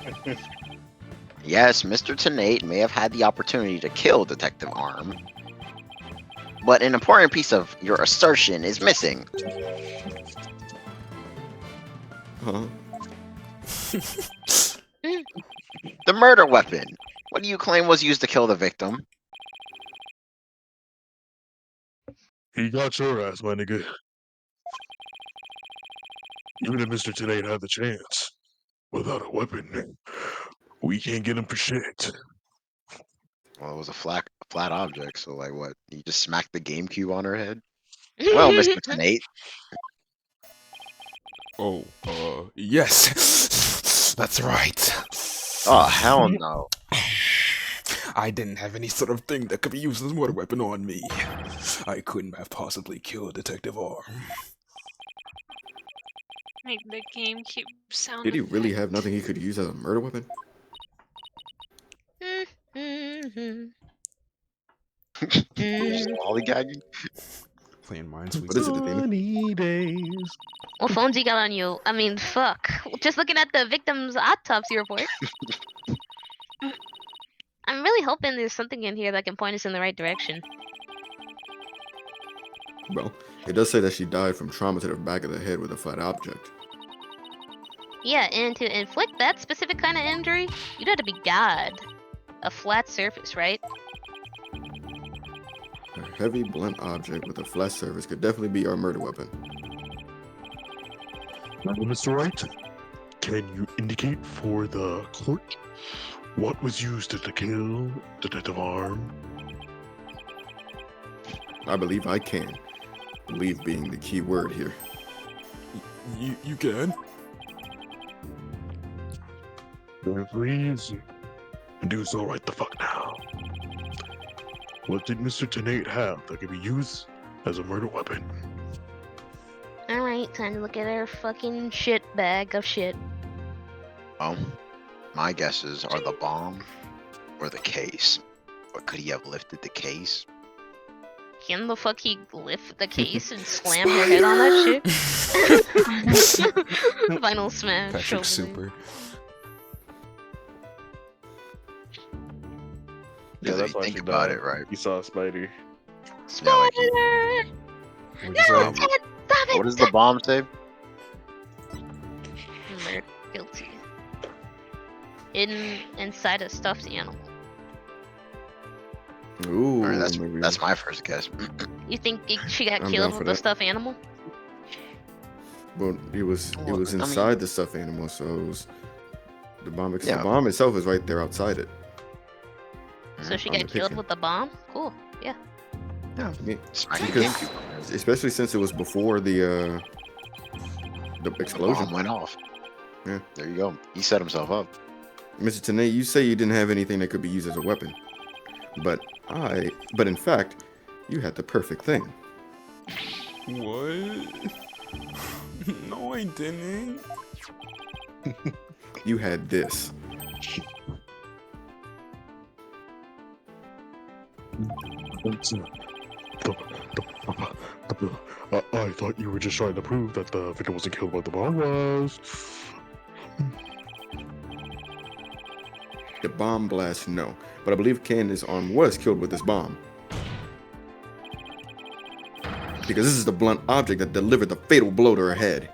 Yes, Mr. Tenate may have had the opportunity to kill Detective Arm, but an important piece of your assertion is missing. Huh? The murder weapon. What do you claim was used to kill the victim? He got your ass, my nigga. Even if Mr. Tenate had the chance, without a weapon, we can't get him for shit. Well, it was a flat object, so like what? You just smacked the GameCube on her head? Well, Mr. Tenate. Oh, yes. That's right. Oh, hell no. I didn't have any sort of thing that could be used as a murder weapon on me. I couldn't have possibly killed Detective Arm. Make the GameCube sound. Did he really have nothing he could use as a murder weapon? Lollygagging? Playing Minesweeper. What is it, Athena? Sunny days. What phones he got on you? I mean, fuck. Just looking at the victim's autopsy report. I'm really hoping there's something in here that can point us in the right direction. Well, it does say that she died from trauma to the back of the head with a flat object. Yeah, and to inflict that specific kind of injury, you'd have to be God. A flat surface, right? A heavy, blunt object with a flat surface could definitely be our murder weapon. Mr. Wright, can you indicate for the court what was used to kill Detective Arm? I believe I can. Believe being the key word here. You can? Then please do so right the fuck now. What did Mr. Tenate have that could be used as a murder weapon? Alright, time to look at our fucking shit bag of shit. Well, my guesses are the bomb or the case. Or could he have lifted the case? Can the fuck he lift the case and slam her head on that shit? Vinyl smash. Patrick over Super. Yeah, Because that's if you why think she about died. it, right? You saw a spider. Yeah, like he- Spider! What'd you No, say? Ted, stop it! what does the bomb say? Murder. Guilty. Inside a stuffed animal. Ooh, Alright, maybe. that's my first guess. You think she got I'm killed down for with a that. stuffed animal? Well, it was Well, I mean- inside the stuffed animal, so it was the bomb. Yeah. The bomb itself is right there outside it. So she on the got killed picture. with the bomb? Cool. Yeah. I mean, Smack the because- GameCube. especially since it was before the The explosion. bomb went off. Yeah. There you go. He set himself up. Mr. Tenay, you say you didn't have anything that could be used as a weapon, but in fact, you had the perfect thing. What? No, I didn't. You had this. I thought you were just trying to prove that the victim wasn't killed by the bomb was. The bomb blast, no. But I believe Candace's arm was killed with this bomb. Because this is the blunt object that delivered the fatal blow to her head.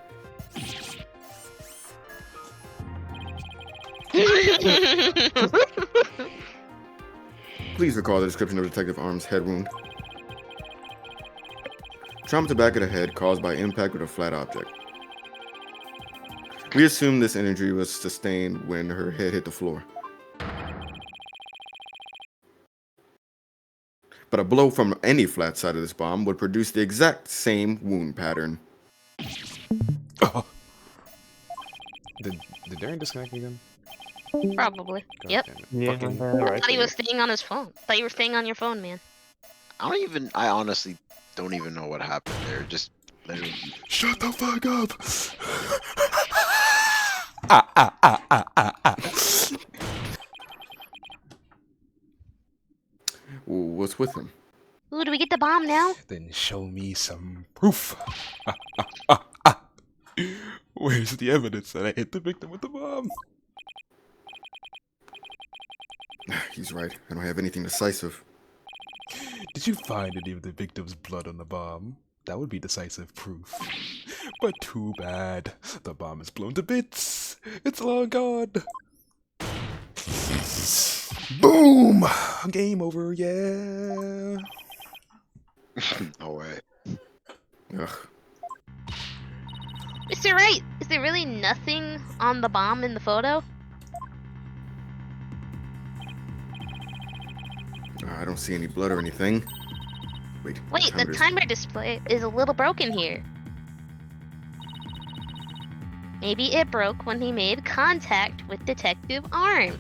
Please recall the description of Detective Arm's head wound. Trauma to back of the head caused by impact with a flat object. We assume this injury was sustained when her head hit the floor. But a blow from any flat side of this bomb would produce the exact same wound pattern. Oh. Did Darren disconnect again? Probably. God Yep. damn it. Yeah, Fucking- I right. thought he was staying on his phone. Thought you were staying on your phone, man. I honestly don't even know what happened there. Just literally. Shut the fuck up! What's with him? Ooh, do we get the bomb now? Then show me some proof. Where's the evidence that I hit the victim with the bomb? He's right. I don't have anything decisive. Did you find any of the victim's blood on the bomb? That would be decisive proof. But too bad. The bomb is blown to bits. It's long gone. Boom! Game over, yeah. No way. Ugh. Mr. Wright, is there really nothing on the bomb in the photo? I don't see any blood or anything. Wait, Wait, the timer display is a little broken here. Maybe it broke when he made contact with Detective Arm.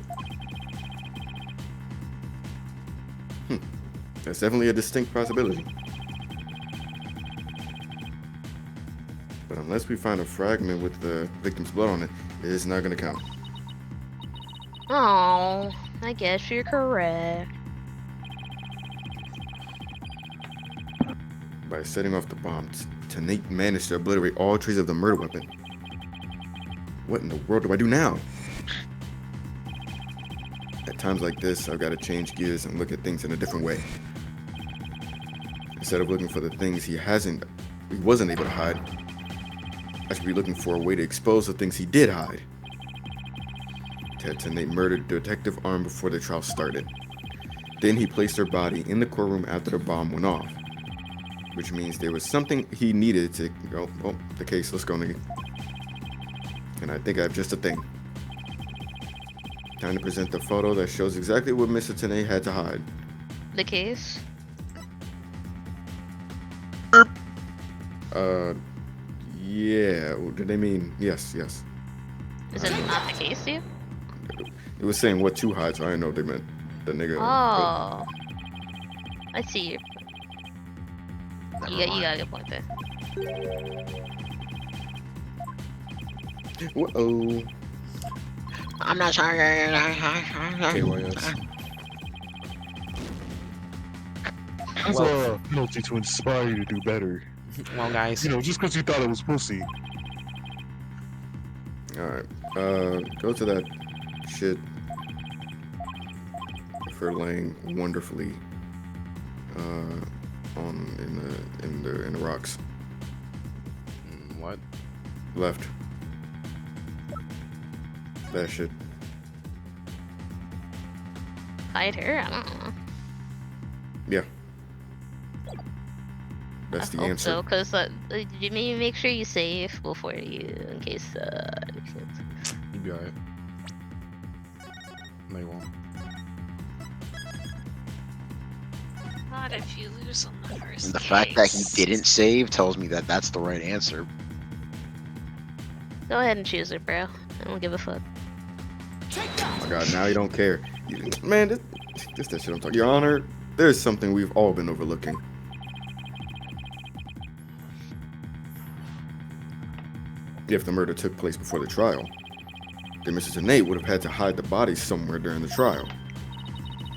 That's definitely a distinct possibility. But unless we find a fragment with the victim's blood on it, it's not gonna count. Oh, I guess you're correct. By setting off the bomb, Nate managed to obliterate all traces of the murder weapon. What in the world do I do now? At times like this, I've got to change gears and look at things in a different way. Instead of looking for the things he wasn't able to hide, I should be looking for a way to expose the things he did hide. Nate murdered Detective Arm before the trial started. Then he placed her body in the courtroom after the bomb went off. Which means there was something he needed to go, oh, the case, let's go, nigga. And I think I have just a thing. Time to present the photo that shows exactly what Mr. Tenay had to hide. The case? Yeah, did they mean, yes. Is it not the case to you? It was saying what to hide, so I didn't know what they meant. The nigga. Oh. I see your... You got a good point there. Uh-oh. I'm not sorry. KYS. That's a penalty to inspire you to do better. Well, guys. You know, just because you thought it was pussy. Alright, go to that shit for laying wonderfully in the rocks. What? Left. That shit. Hide her? I don't know. Yeah. That's I the hope answer. so, because you maybe make sure you save before you, in case, You'll be alright. No, you won't. Not if you lose on the first And the fact that he case. didn't save tells me that that's the right answer. Go ahead and choose it, bro. I don't give a fuck. Oh my god, now you don't care. Man, this that shit I'm talking. Your Honor, there's something we've all been overlooking. If the murder took place before the trial, then Mrs. Nate would have had to hide the body somewhere during the trial.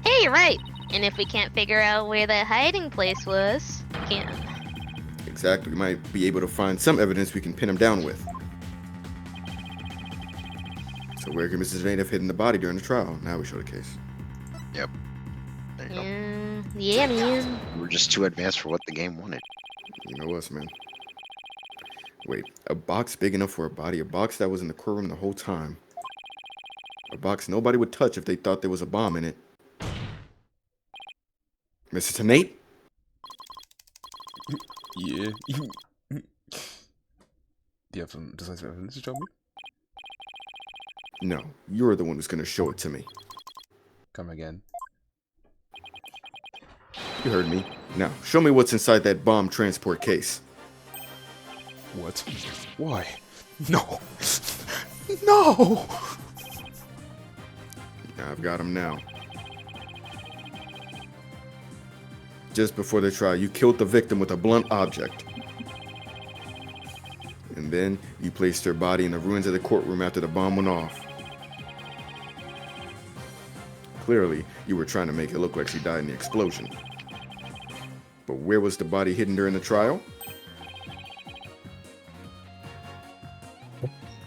Hey, right! And if we can't figure out where that hiding place was, we can. Exactly, we might be able to find some evidence we can pin him down with. So where could Mrs. Vane have hidden the body during the trial? Now we show the case. There you go. Yeah, man. We're just too advanced for what the game wanted. You know us, man. Wait, a box big enough for a body? A box that was in the courtroom the whole time? A box nobody would touch if they thought there was a bomb in it? Mr. Tenate? Yeah. Do you have some decisive evidence to show me? No, you're the one who's gonna show it to me. Come again. You heard me. Now, show me what's inside that bomb transport case. What? Why? No! No! I've got him now. Just before the trial, you killed the victim with a blunt object. And then you placed her body in the ruins of the courtroom after the bomb went off. Clearly, you were trying to make it look like she died in the explosion. But where was the body hidden during the trial?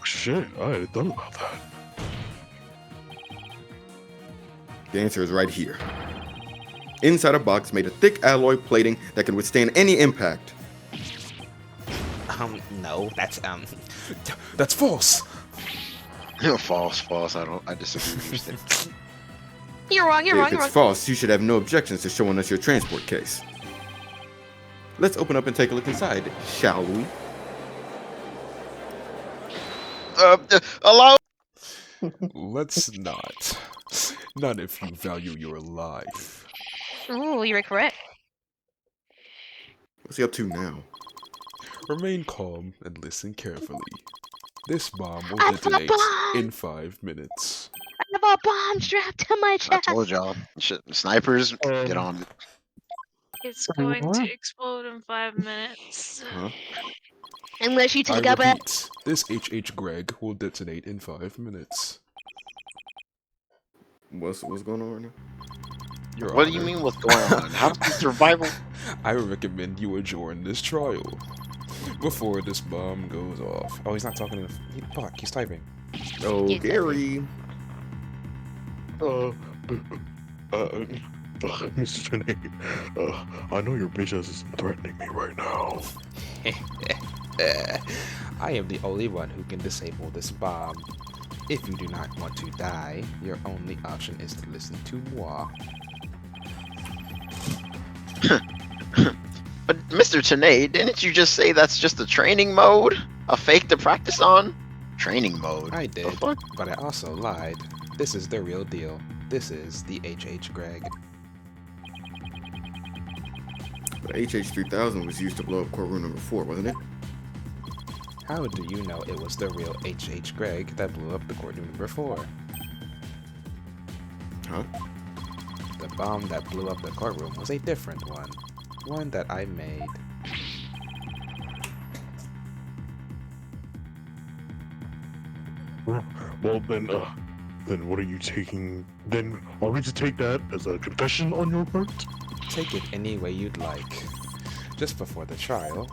Shit, I hadn't thought about that. The answer is right here. Inside a box made of thick alloy plating that can withstand any impact. No, That's false! False. I disagree with your statement. You're wrong. If it's false, you should have no objections to showing us your transport case. Let's open up and take a look inside, shall we? Allow. Let's not. Not if you value your life. Ooh, you're correct. What's he up to now? Remain calm and listen carefully. This bomb will I have a detonate bomb! in 5 minutes. I have a bomb strapped to my I chest. told y'all. Shit, snipers, get on it. It's going to explode in 5 minutes. Huh? Unless you I take up a... repeat, this HH Greg will detonate in 5 minutes. What's going on right now? Your What do you Honor, mean what's going on? How's the survival? I recommend you adjourn this trial before this bomb goes off. Oh, he's not talking to fuck, he's typing. Oh, Yeah, Gary. Mr. Finney, I know your bitch ass is threatening me right now. I am the only one who can disable this bomb. If you do not want to die, your only option is to listen to moi. But Mr. Tanay, didn't you just say that's just a training mode? A fake to practice on? Training mode. I The did, fuck? but I also lied. This is the real deal. This is the HH Greg. But HH3000 was used to blow up courtroom number 4, wasn't it? How do you know it was the real HH Greg that blew up the courtroom number 4? Huh? The bomb that blew up the courtroom was a different one. One that I made. Well, then what are you taking? Then are we to take that as a confession on your part? Take it any way you'd like. Just before the trial,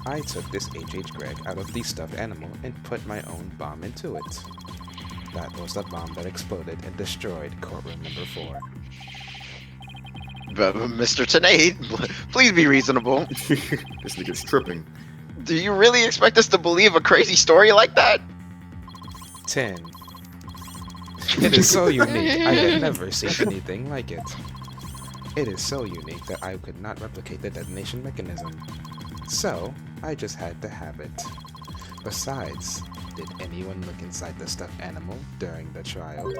I took this HH Greg out of the stuffed animal and put my own bomb into it. That was the bomb that exploded and destroyed courtroom number 4. But Mr. Tanay, please be reasonable. This nigga's tripping. Do you really expect us to believe a crazy story like that? 10. It is so unique, I had never seen anything like it. It is so unique that I could not replicate the detonation mechanism. So, I just had to have it. Besides, did anyone look inside the stuffed animal during the trial?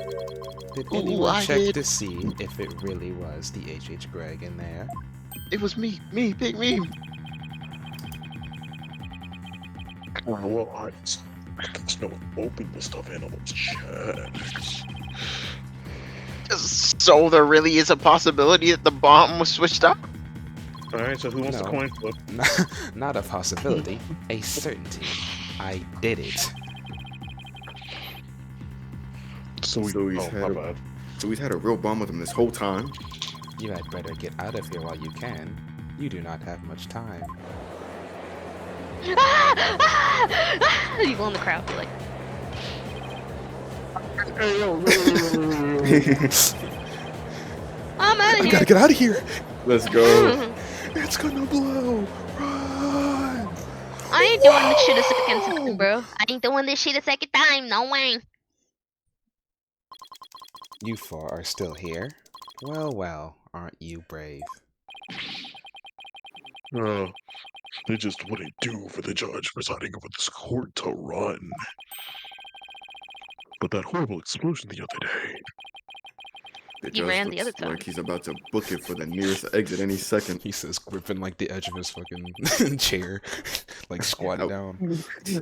Did anyone I check did. to see if it really was the HH Greg in there? It was me, big me. Well, I just know open the stuffed animal's chest. So there really is a possibility that the bomb was switched up? Alright, so who wants the No. coin flip? Not a possibility, a certainty. I did it. So he's had a- bad. So he's had a real bomb with him this whole time. You had better get out of here while you can. You do not have much time. You go in the crowd, like... Hey, yo. I'm out of I here. gotta get out of here. Let's go. It's gonna blow. Run. I ain't doing this shit a second time, bro. I ain't doing this shit a second time. No way. You four are still here? Well, well, aren't you brave? They just wouldn't do for the judge presiding over this court to run. But that horrible explosion the other day. The You judge ran the looks other time. like he's about to book it for the nearest exit any second. He says, gripping like the edge of his fucking chair, like squatted down. I was He's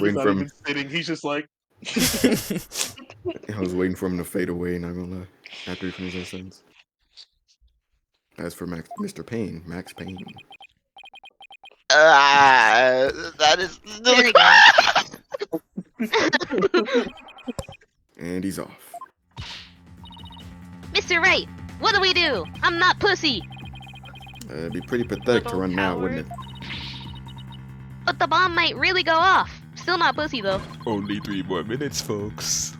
waiting not for even him. sitting. He's just like. I was waiting for him to fade away, not gonna lie. After he finished that sentence. As for Mr. Payne, Max Payne. That is. There you go. And he's off. Mr. Wright, what do we do? I'm not pussy. It'd be pretty pathetic to Little run now, wouldn't it? But the bomb might really go off. Still not pussy though. Only 3 more minutes, folks.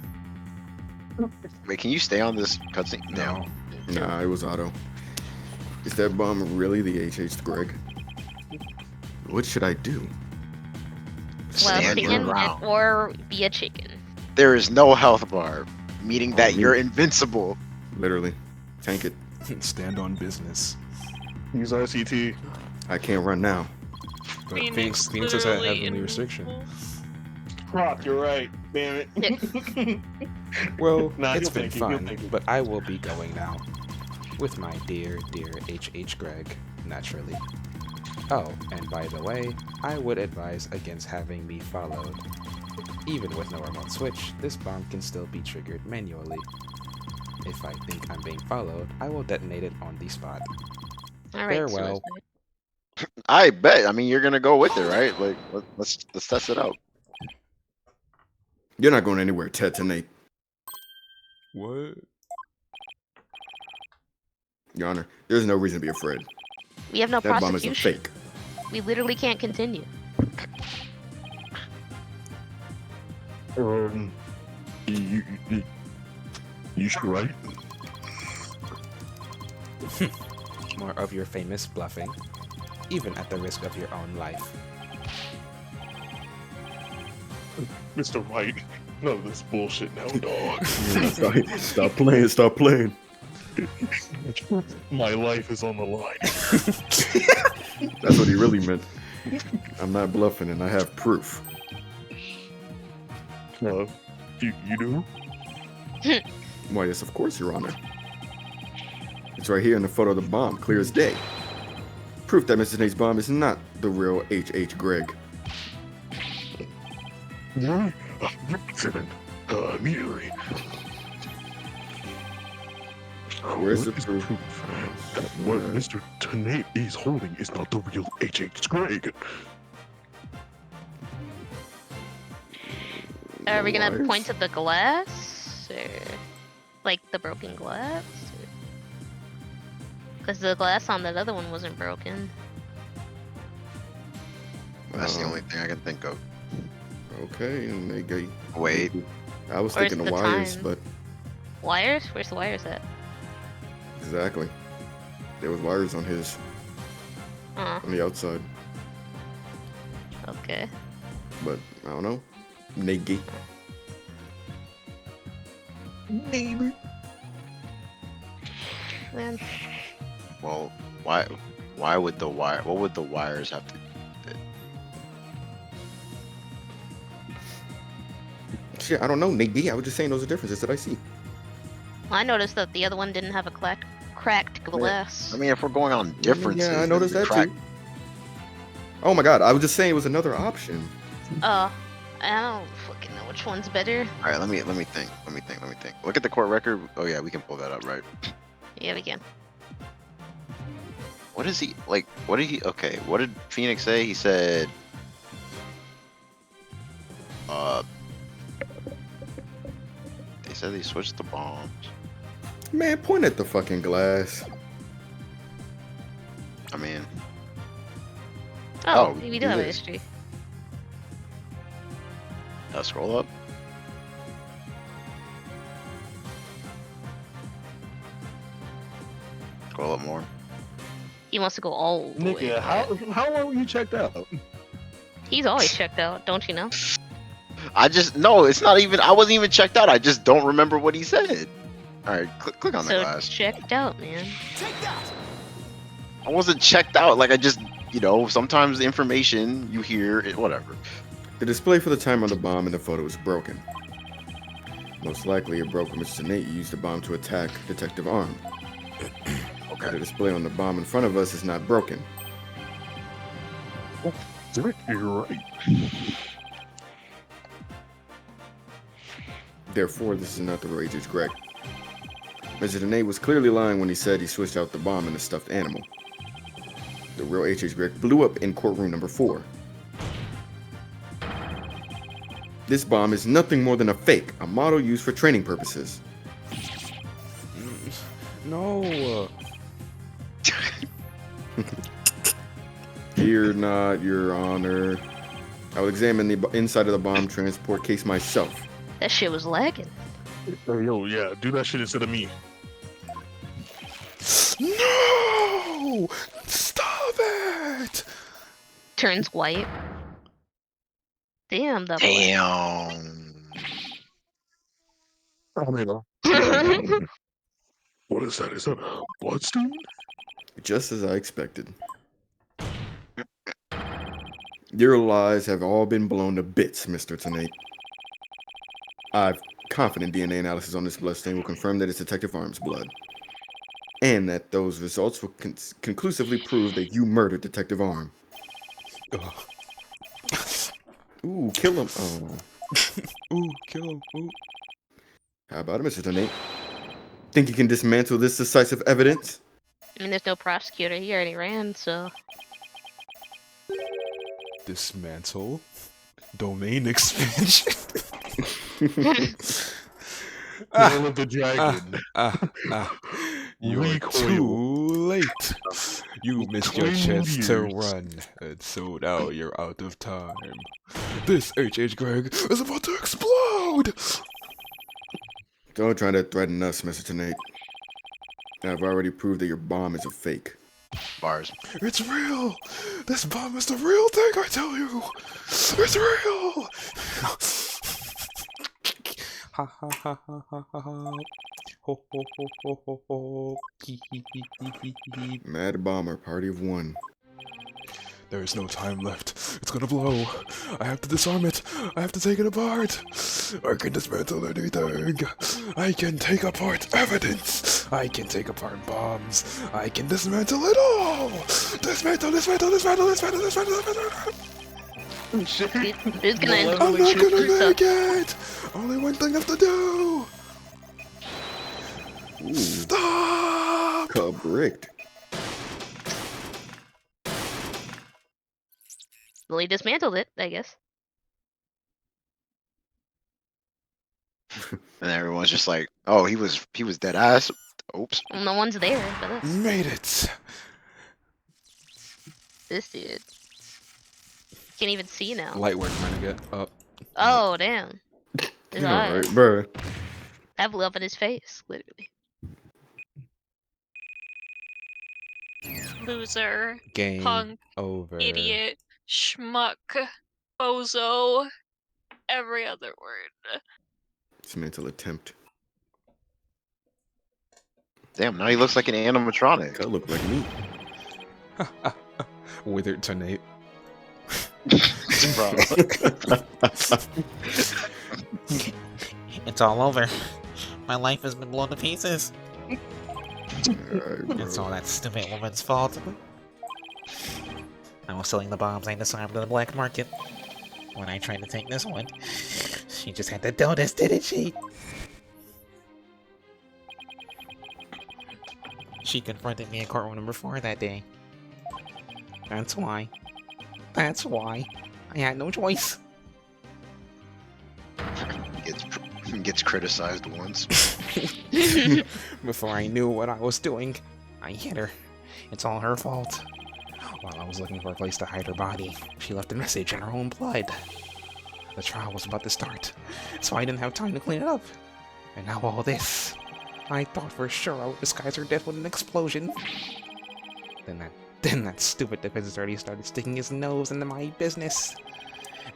Wait, can you stay on this cutscene? No. Nah, it was Otto. Is that bomb really the HH Greg? What should I do? Well, Stand your chicken ground. or be a chicken. There is no health bar, meaning that Oh, you're invincible. Literally. Tank it. Stand on business. Use ICT. I can't run now. But Phoenix does have literally heavily restriction. invincible. Crop, you're right. Damn it. Well, Nah, it's he'll been take it, he'll fun, take it. but I will be going now. With my dear, dear HH Greg, naturally. Oh, and by the way, I would advise against having me followed. Even with no remote switch, this bomb can still be triggered manually. If I think I'm being followed, I will detonate it on the spot. Alright, Farewell. suicide. I bet. I mean, you're gonna go with it, right? Like, let's test it out. You're not going anywhere, Ted, tonight. What? Your Honor, there's no reason to be afraid. We have no That bomb is a prosecution. fake. We literally can't continue. You should right. More of your famous bluffing, even at the risk of your own life. Mr. Wright, none of this bullshit now, dog. Stop playing, stop playing. My life is on the line. That's what he really meant. I'm not bluffing and I have proof. You do? Why, yes, of course, Your Honor. It's right here in the photo of the bomb, clear as day. Proof that Mr. Nate's bomb is not the real H.H. Greg. Yeah. Immediately. Where's the What is proof? that what Mr. Tenate is holding is not the real H.H. Greg. Are we gonna Wires? point to the glass? Or like the broken glass? Because the glass on that other one wasn't broken. That's the only thing I can think of. Okay, and they gave. Wait. I was Where's thinking the of wires, time? but Wires? Where's the wires at? exactly. There was wires on his, Oh, on the outside, okay. but I don't know. Naggy. Then Well, why would the wire? What would the wires have to? Shit, I don't know, Naggy. I was just saying those are differences that I see. I noticed that the other one didn't have a cracked glass. I mean, if we're going on differences, Yeah, I then noticed the that crack- too. Oh my god, I was just saying it was another option. Oh, I don't fucking know which one's better. All right, let me think. Look at the court record. Oh yeah, we can pull that up, right? Yeah, we can. What is he like? What did he? Okay, what did Phoenix say? He said, they said they switched the bombs. Man, point at the fucking glass. I mean, Oh, Oh, we do do have a this. history. scroll up. Go a little more. He wants to go all the way. Nigga, how long were you checked out? He's always checked out, don't you know? No, it's not even. I wasn't even checked out. I just don't remember what he said. All right, click on the So glass. checked out, man. I wasn't checked out. Like I just, sometimes the information you hear, whatever. The display for the timer on the bomb in the photo is broken. Most likely it broke when Mr. Nate used the bomb to attack Detective Arm. Okay. The display on the bomb in front of us is not broken. You're right. Therefore, this is not the real Agent Greg. Mr. Nate was clearly lying when he said he switched out the bomb in the stuffed animal. The real H.H. Greg blew up in courtroom number 4. This bomb is nothing more than a fake, a model used for training purposes. No. Fear not, Your Honor. I will examine the inside of the bomb transport case myself. That shit was lagging. Yo, yeah, do that shit instead of me. No! Stop it! Turns white. Damn, that Damn. What is that? Is that a bloodstain? Just as I expected. Your lies have all been blown to bits, Mr. Tenate. I've confident DNA analysis on this bloodstain will confirm that it's Detective Arm's blood. And that those results will conclusively prove that you murdered Detective Arm. Ooh, kill him. Oh. Ooh, kill him. Ooh. How about it, Mr. Tenate? Think you can dismantle this decisive evidence? I mean, there's no prosecutor. He already ran, so. Dismantle. Domain expansion. Will of the dragon. You're Recoil. too late. You missed your 20 chance to years. run, and so now you're out of time. This H.H. Greg is about to explode! Don't try to threaten us, Mr. Tenate. I've already proved that your bomb is a fake. Bars. It's real! This bomb is the real thing, I tell you! It's real! Ha ha ha ha ha ha ha. Ho ho ho ho ho ho. Hee hee hee hee hee hee. Mad Bomber, party of one. There is no time left. It's gonna blow. I have to disarm it. I have to take it apart. I can dismantle anything. I can take apart evidence. I can take apart bombs. I can dismantle it all. Dismantle, dismantle, dismantle, dismantle, dismantle, dismantle. Who's gonna end I'm not this gonna up? make it. Only one thing left to do. Ooh, Stop. correct. Well, he dismantled it, I guess. And everyone's just like, oh, he was dead ass. Oops. Well, no one's there but us. Made it. This dude. Can't even see now. Light work, renegade. Up. Oh, damn. His eyes. Alright, bruh. That blew up in his face, literally. Loser, Game punk, over. idiot, schmuck, bozo, every other word. Dismantle attempt. Damn, now he looks like an animatronic. That look like me. Withered Tornate. Bro. It's all over. My life has been blown to pieces. Alright, bro. It's all that stupid woman's fault. I was selling the bombs I disarmed to the black market. When I tried to take this one, she just had to do this, didn't she? She confronted me in courtroom number 4 that day. That's why. That's why. I had no choice. Gets criticized once. Before I knew what I was doing, I hit her. It's all her fault. While I was looking for a place to hide her body, she left a message in her own blood. The trial was about to start, so I didn't have time to clean it up. And now all this. I thought for sure I would disguise her death with an explosion. Then that stupid defense attorney started sticking his nose into my business.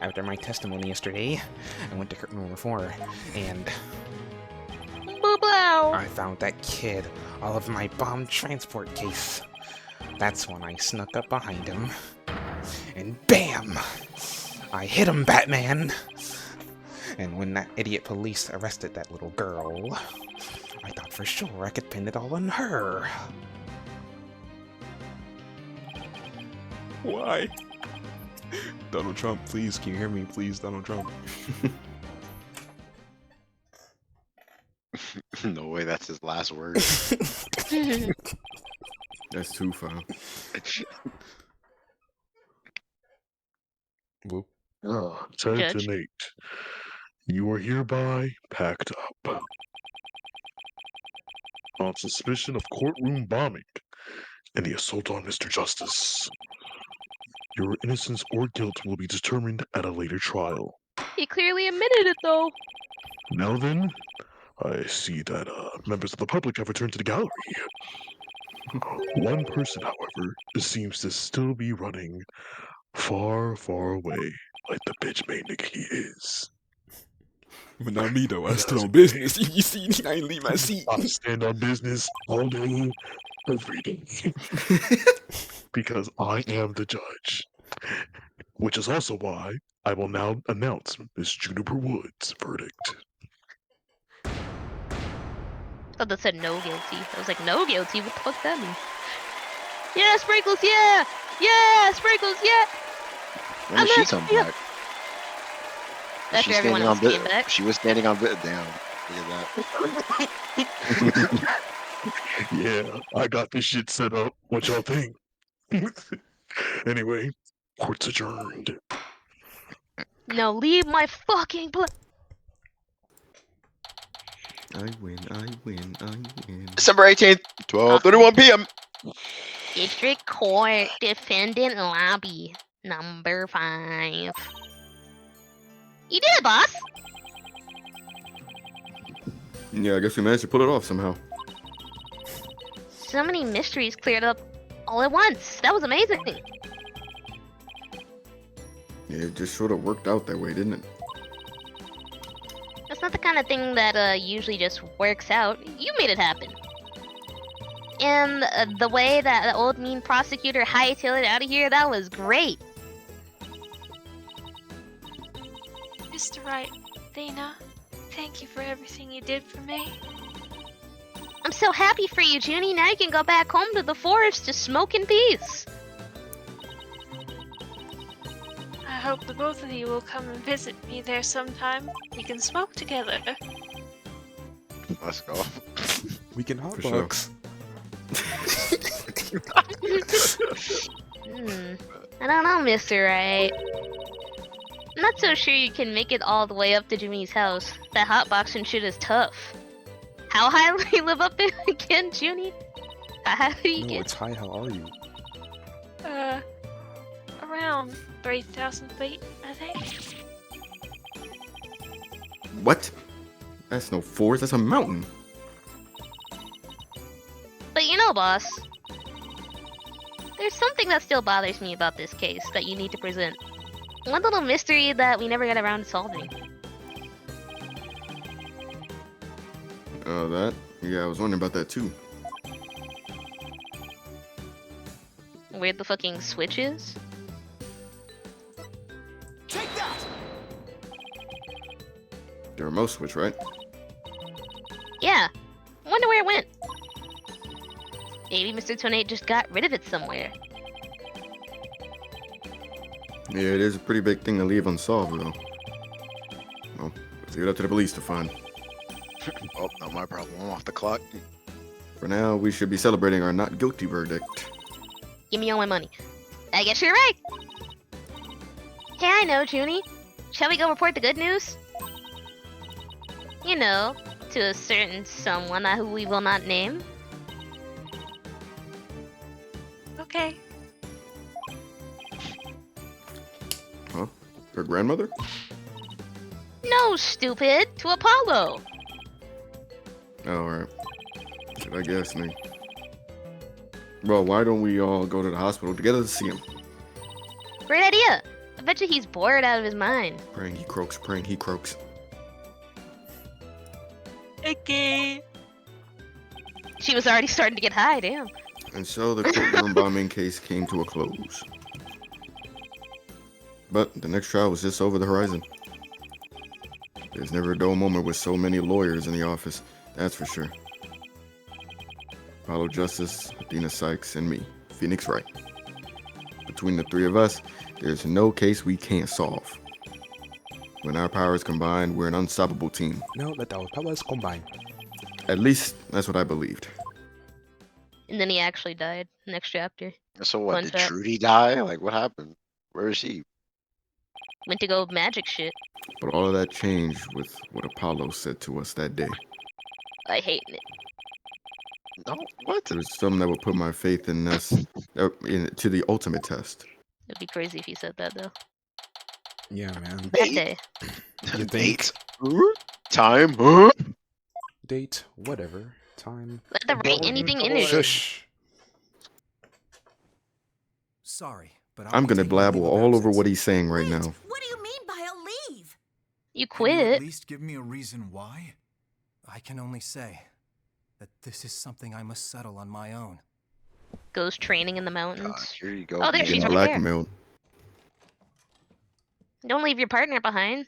After my testimony yesterday, I went to curtain number 4, and I found that kid all of my bomb transport case. That's when I snuck up behind him, and BAM! I hit him, Batman! And when that idiot police arrested that little girl, I thought for sure I could pin it all on her. Why? Donald Trump, please, can you hear me? Please, Donald Trump. No way, that's his last word. That's too far. Whoop. Ted and Nate, you are hereby packed up. On suspicion of courtroom bombing and the assault on Mr. Justice. Your innocence or guilt will be determined at a later trial. He clearly admitted it, though. Now then, I see that members of the public have returned to the gallery. One person, however, seems to still be running far, far away, like the bitch made nigga he is. But not me though, I stood on business. You see, I ain't leave my seat. I stand on business all day, every day. Because I am the judge. Which is also why I will now announce Miss Juniper Wood's verdict. Oh, that said no guilty. I was like, no guilty? What the fuck that mean? Yeah, Sprinkles, yeah! Yeah, Sprinkles, yeah! When did she come back? After everyone else came back. She was standing on bit. Damn. Look at that. Yeah, I got this shit set up. What y'all think? Anyway, court's adjourned. No, leave my fucking I win, I win, I win. December 18th, 12:31 p.m. District Court, Defendant Lobby, number 5. You did it, boss! Yeah, I guess we managed to pull it off somehow. So many mysteries cleared up all at once. That was amazing. Yeah, it just sort of worked out that way, didn't it? That's not the kind of thing that usually just works out. You made it happen. And the way that the old mean prosecutor hightailed it out of here, that was great. Mr. Wright, Thena, thank you for everything you did for me. I'm so happy for you, Junie. Now you can go back home to the forest to smoke in peace. I hope the both of you will come and visit me there sometime. We can smoke together. Let's go. We can For sure. hotbox. I don't know, Mr. Wright. I'm not so sure you can make it all the way up to Junie's house. That hotboxing shit is tough. How high will you live up there again, Junie? How high do you No, get? it's high. How are you? Around 3,000 feet, I think. What? That's no forest, that's a mountain. But you know, boss, there's something that still bothers me about this case that you need to present. One little mystery that we never got around to solving. Oh, that? Yeah, I was wondering about that too. Where the fucking switch is? The remote switch, right? Yeah. Wonder where it went. Maybe Mr. Tonate just got rid of it somewhere. Yeah, it is a pretty big thing to leave unsolved, though. Well, let's leave it up to the police to find. Oh, not my problem. I'm off the clock. For now, we should be celebrating our not guilty verdict. Give me all my money. I guess you're right. Hey, I know, Junie. Shall we go report the good news? You know, to a certain someone who we will not name. Okay. Huh? Her grandmother? No, stupid! To Apollo! Oh, alright. Shit, I guess, man. Bro, why don't we all go to the hospital together to see him? Great idea. I bet you he's bored out of his mind. Praying he croaks, praying he croaks. Okay. She was already starting to get high, damn. And so the courtroom bombing case came to a close. But the next trial was just over the horizon. There's never a dull moment with so many lawyers in the office, that's for sure. Apollo Justice, Athena Sykes, and me, Phoenix Wright. Between the three of us, there's no case we can't solve. When our powers combine, we're an unstoppable team. No, let our powers combine. At least, that's what I believed. And then he actually died next chapter. So what? Fun Did fact. Trudy die? Like, what happened? Where is he? Went to go magic shit. But all of that changed with what Apollo said to us that day. I hate it. No, what? There was something that would put my faith in us to the ultimate test. It'd be crazy if he said that though. Yeah, man. That day. You think? Date? Time? Huh? Date, whatever. Time. Let them write anything in it. Shush. Sorry, but I'm gonna blabble all over what he's saying right now. What do you mean by a leave? You Can you at quit. least give me a reason why? I can only say that this is something I must settle on my own. Goes training in the God, mountains. here you go. Oh, there Getting she's right there. blackmailed. Don't leave your partner behind.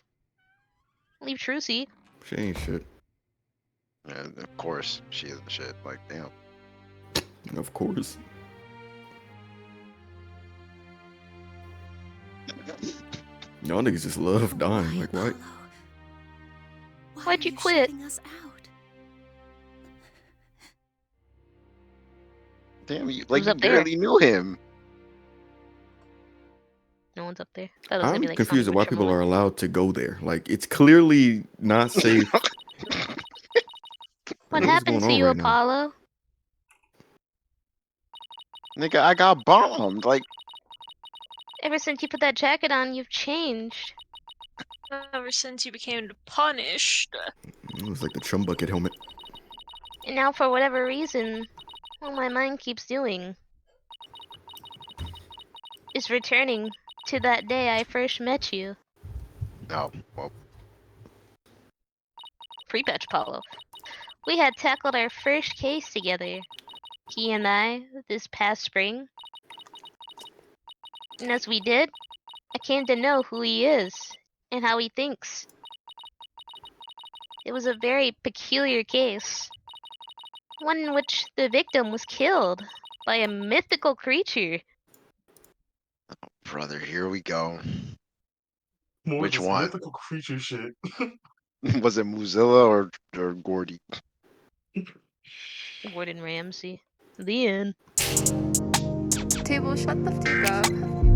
Leave Trucy. She ain't shit. Yeah, of course, she isn't shit. Like, damn. Of course. Y'all niggas just love dying. Like, why? Why'd you quit? Us out? Damn, you like Who's you up there? barely knew him. No one's up there. Thought it was gonna I'm be like confused at something why with people Tremolo. are allowed to go there. Like, it's clearly not safe. What Like, happened going to on you, right now? Apollo? Nigga, I got bombed. Like, Ever since you put that jacket on, you've changed. Ever since you became punished. It was like the chum bucket helmet. And now, for whatever reason, all my mind keeps doing is returning to that day I first met you. no, well, Pre-patch Apollo. We had tackled our first case together, he and I, this past spring. And as we did, I came to know who he is and how he thinks. It was a very peculiar case. One in which the victim was killed by a mythical creature. brother, here we go. More Which this one? mythical creature shit. Was it Mozilla or Gordy? Gordon Ramsay. The end. Table, shut the fuck up.